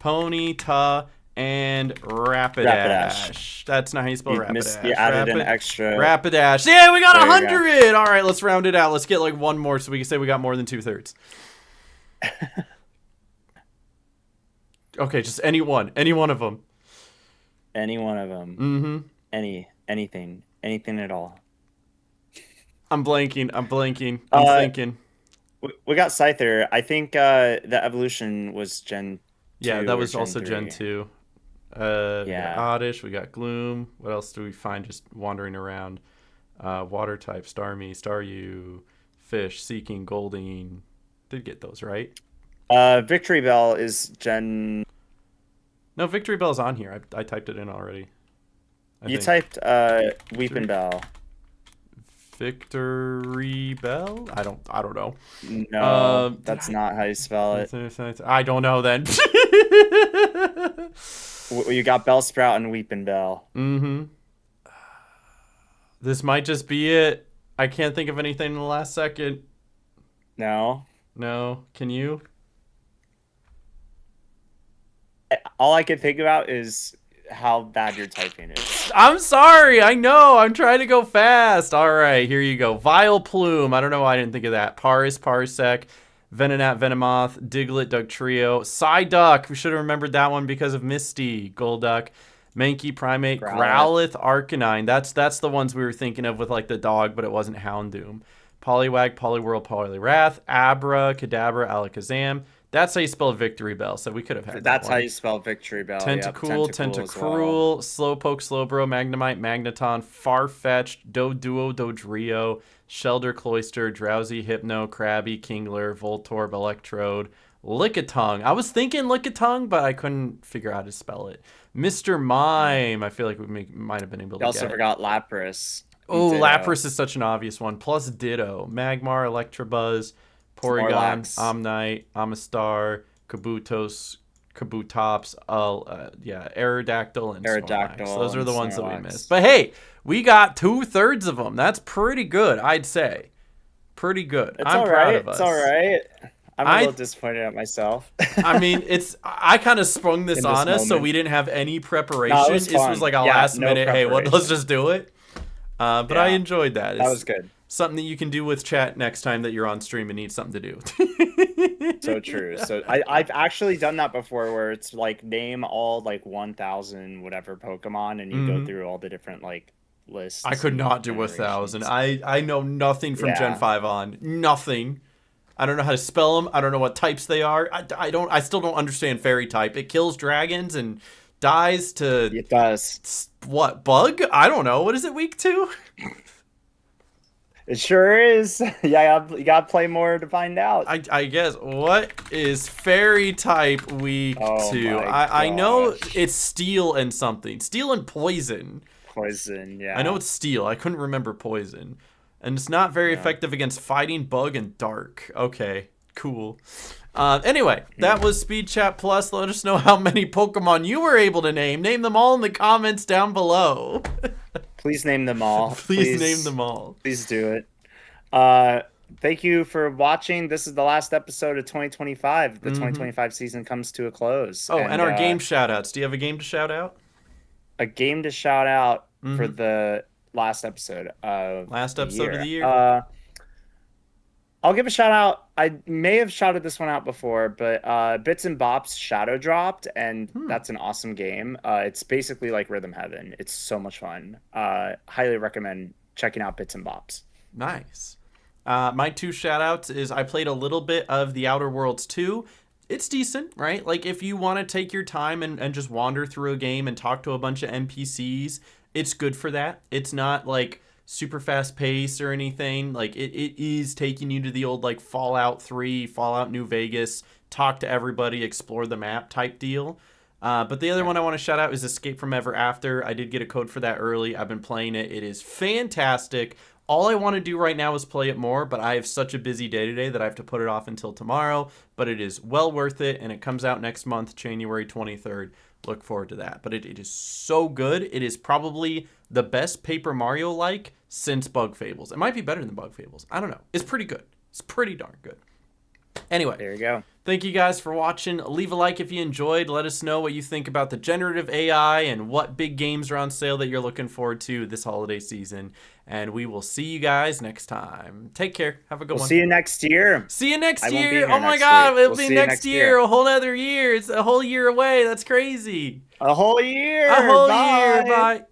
Ponyta and Rapidash. That's not how you spell Rapidash. You added an extra. Rapidash. Yeah, we got There you 100. All right, let's round it out. Let's get like 1 more so we can say we got more than 2/3. Okay, just any one of them. Any one of them. Mm-hmm. Anything at all. I'm blanking. I'm thinking. We got Scyther. I think the evolution was Gen 2. Yeah, that or was Gen also 3. Gen 2. We got Yeah. Oddish, we got Gloom. What else do we find just wandering around? Water type, Starmie, Staryu, Fish, Seeking, Goldeen. Did get those, right? Victory Bell is Gen. No, Victory Bell's on here. I typed it in already. You typed Weepin' Bell. Victory Bell? I don't know. No, that's not how you spell it. I don't know then. You got Bellsprout and Weepin' Bell. Mm-hmm. This might just be it. I can't think of anything in the last second. No. No. Can you? All I can think about is how bad your typing is. I'm sorry. I know. I'm trying to go fast. All right. Here you go. Vileplume. I don't know why I didn't think of that. Parsec. Venonat, Venomoth, Diglett, Dugtrio, Psyduck. We should have remembered that one because of Misty, Golduck, Mankey, Primate, Growlithe, Arcanine. That's the ones we were thinking of with like the dog, but it wasn't Houndoom. Poliwag, Poliwhirl, Poliwrath, Abra, Kadabra, Alakazam. That's how you spell Victory Bell, so we could have had That's that how you spell Victory Bell. Tentacool, Tentacruel, Slowpoke, Slowbro, Magnemite, Magneton, Farfetch'd, Doduo, Dodrio, Shelter, Cloyster, Drowsy, Hypno, Krabby, Kingler, Voltorb, Electrode, Lickitung. I was thinking Lickitung, but I couldn't figure out how to spell it. Mr. Mime. I feel like we might have been able to You also forgot Lapras. Oh, Lapras is such an obvious one. Plus Ditto, Magmar, Electabuzz, Porygon, Omnite, Amistar, Kabutos, Kabutops, Aerodactyl, and Snorlax. Those are the ones that we missed. But hey, we got 2/3 of them. That's pretty good, I'd say. Pretty good. I'm proud of us. It's all right. I'm a little disappointed at myself. I mean, I kind of sprung this on us, so we didn't have any preparation. No, this was like a last minute, hey, let's just do it. But I enjoyed that. That was good. Something that you can do with chat next time that you're on stream and need something to do. So true. So I've actually done that before, where it's like name all like 1,000 whatever Pokemon, and you go through all the different like lists. I could not do 1,000. I know nothing from Gen 5 on. Nothing. I don't know how to spell them. I don't know what types they are. I still don't understand Fairy type. It kills dragons and dies to... It does. What, bug? I don't know. What is it weak to? It sure is. Yeah, you gotta play more to find out. I guess. What is Fairy type weak to? I know it's steel and something. Steel and poison. Poison, yeah. I know it's steel. I couldn't remember poison. And it's not very effective against fighting, bug, and dark. Okay, cool. Anyway, that was Speed Chat Plus. Let us know how many Pokemon you were able to name. Name them all in the comments down below. Please name them all. Please name them all. Please do it. Thank you for watching. This is the last episode of 2025. The 2025 season comes to a close. Oh, and our game shout-outs. Do you have a game to shout out? A game to shout out for the last episode of the year. I'll give a shout out. I may have shouted this one out before, but Bits and Bops Shadow dropped, and that's an awesome game. It's basically like Rhythm Heaven. It's so much fun. Highly recommend checking out Bits and Bops. Nice. My two shout outs is I played a little bit of The Outer Worlds 2. It's decent, right? Like if you want to take your time and just wander through a game and talk to a bunch of NPCs, it's good for that. It's not like super fast pace or anything. Like it is taking you to the old like Fallout 3, Fallout New Vegas, talk to everybody, explore the map type deal. But the other one I want to shout out is Escape from Ever After. I did get a code for that early. I've been playing it. It is fantastic. All I want to do right now is play it more, but I have such a busy day today that I have to put it off until tomorrow. But it is well worth it, and it comes out next month, January 23rd. Look forward to that. But it is so good. It is probably the best Paper Mario-like since Bug Fables. It might be better than Bug Fables. I don't know. It's pretty good. It's pretty darn good. Anyway. There you go. Thank you guys for watching. Leave a like if you enjoyed. Let us know what you think about the generative AI and what big games are on sale that you're looking forward to this holiday season. And we will see you guys next time. Take care. Have a good one. See you next year. See you next year. Oh my God. It'll be next year. A whole other year. It's a whole year away. That's crazy. A whole year. A whole year. Bye.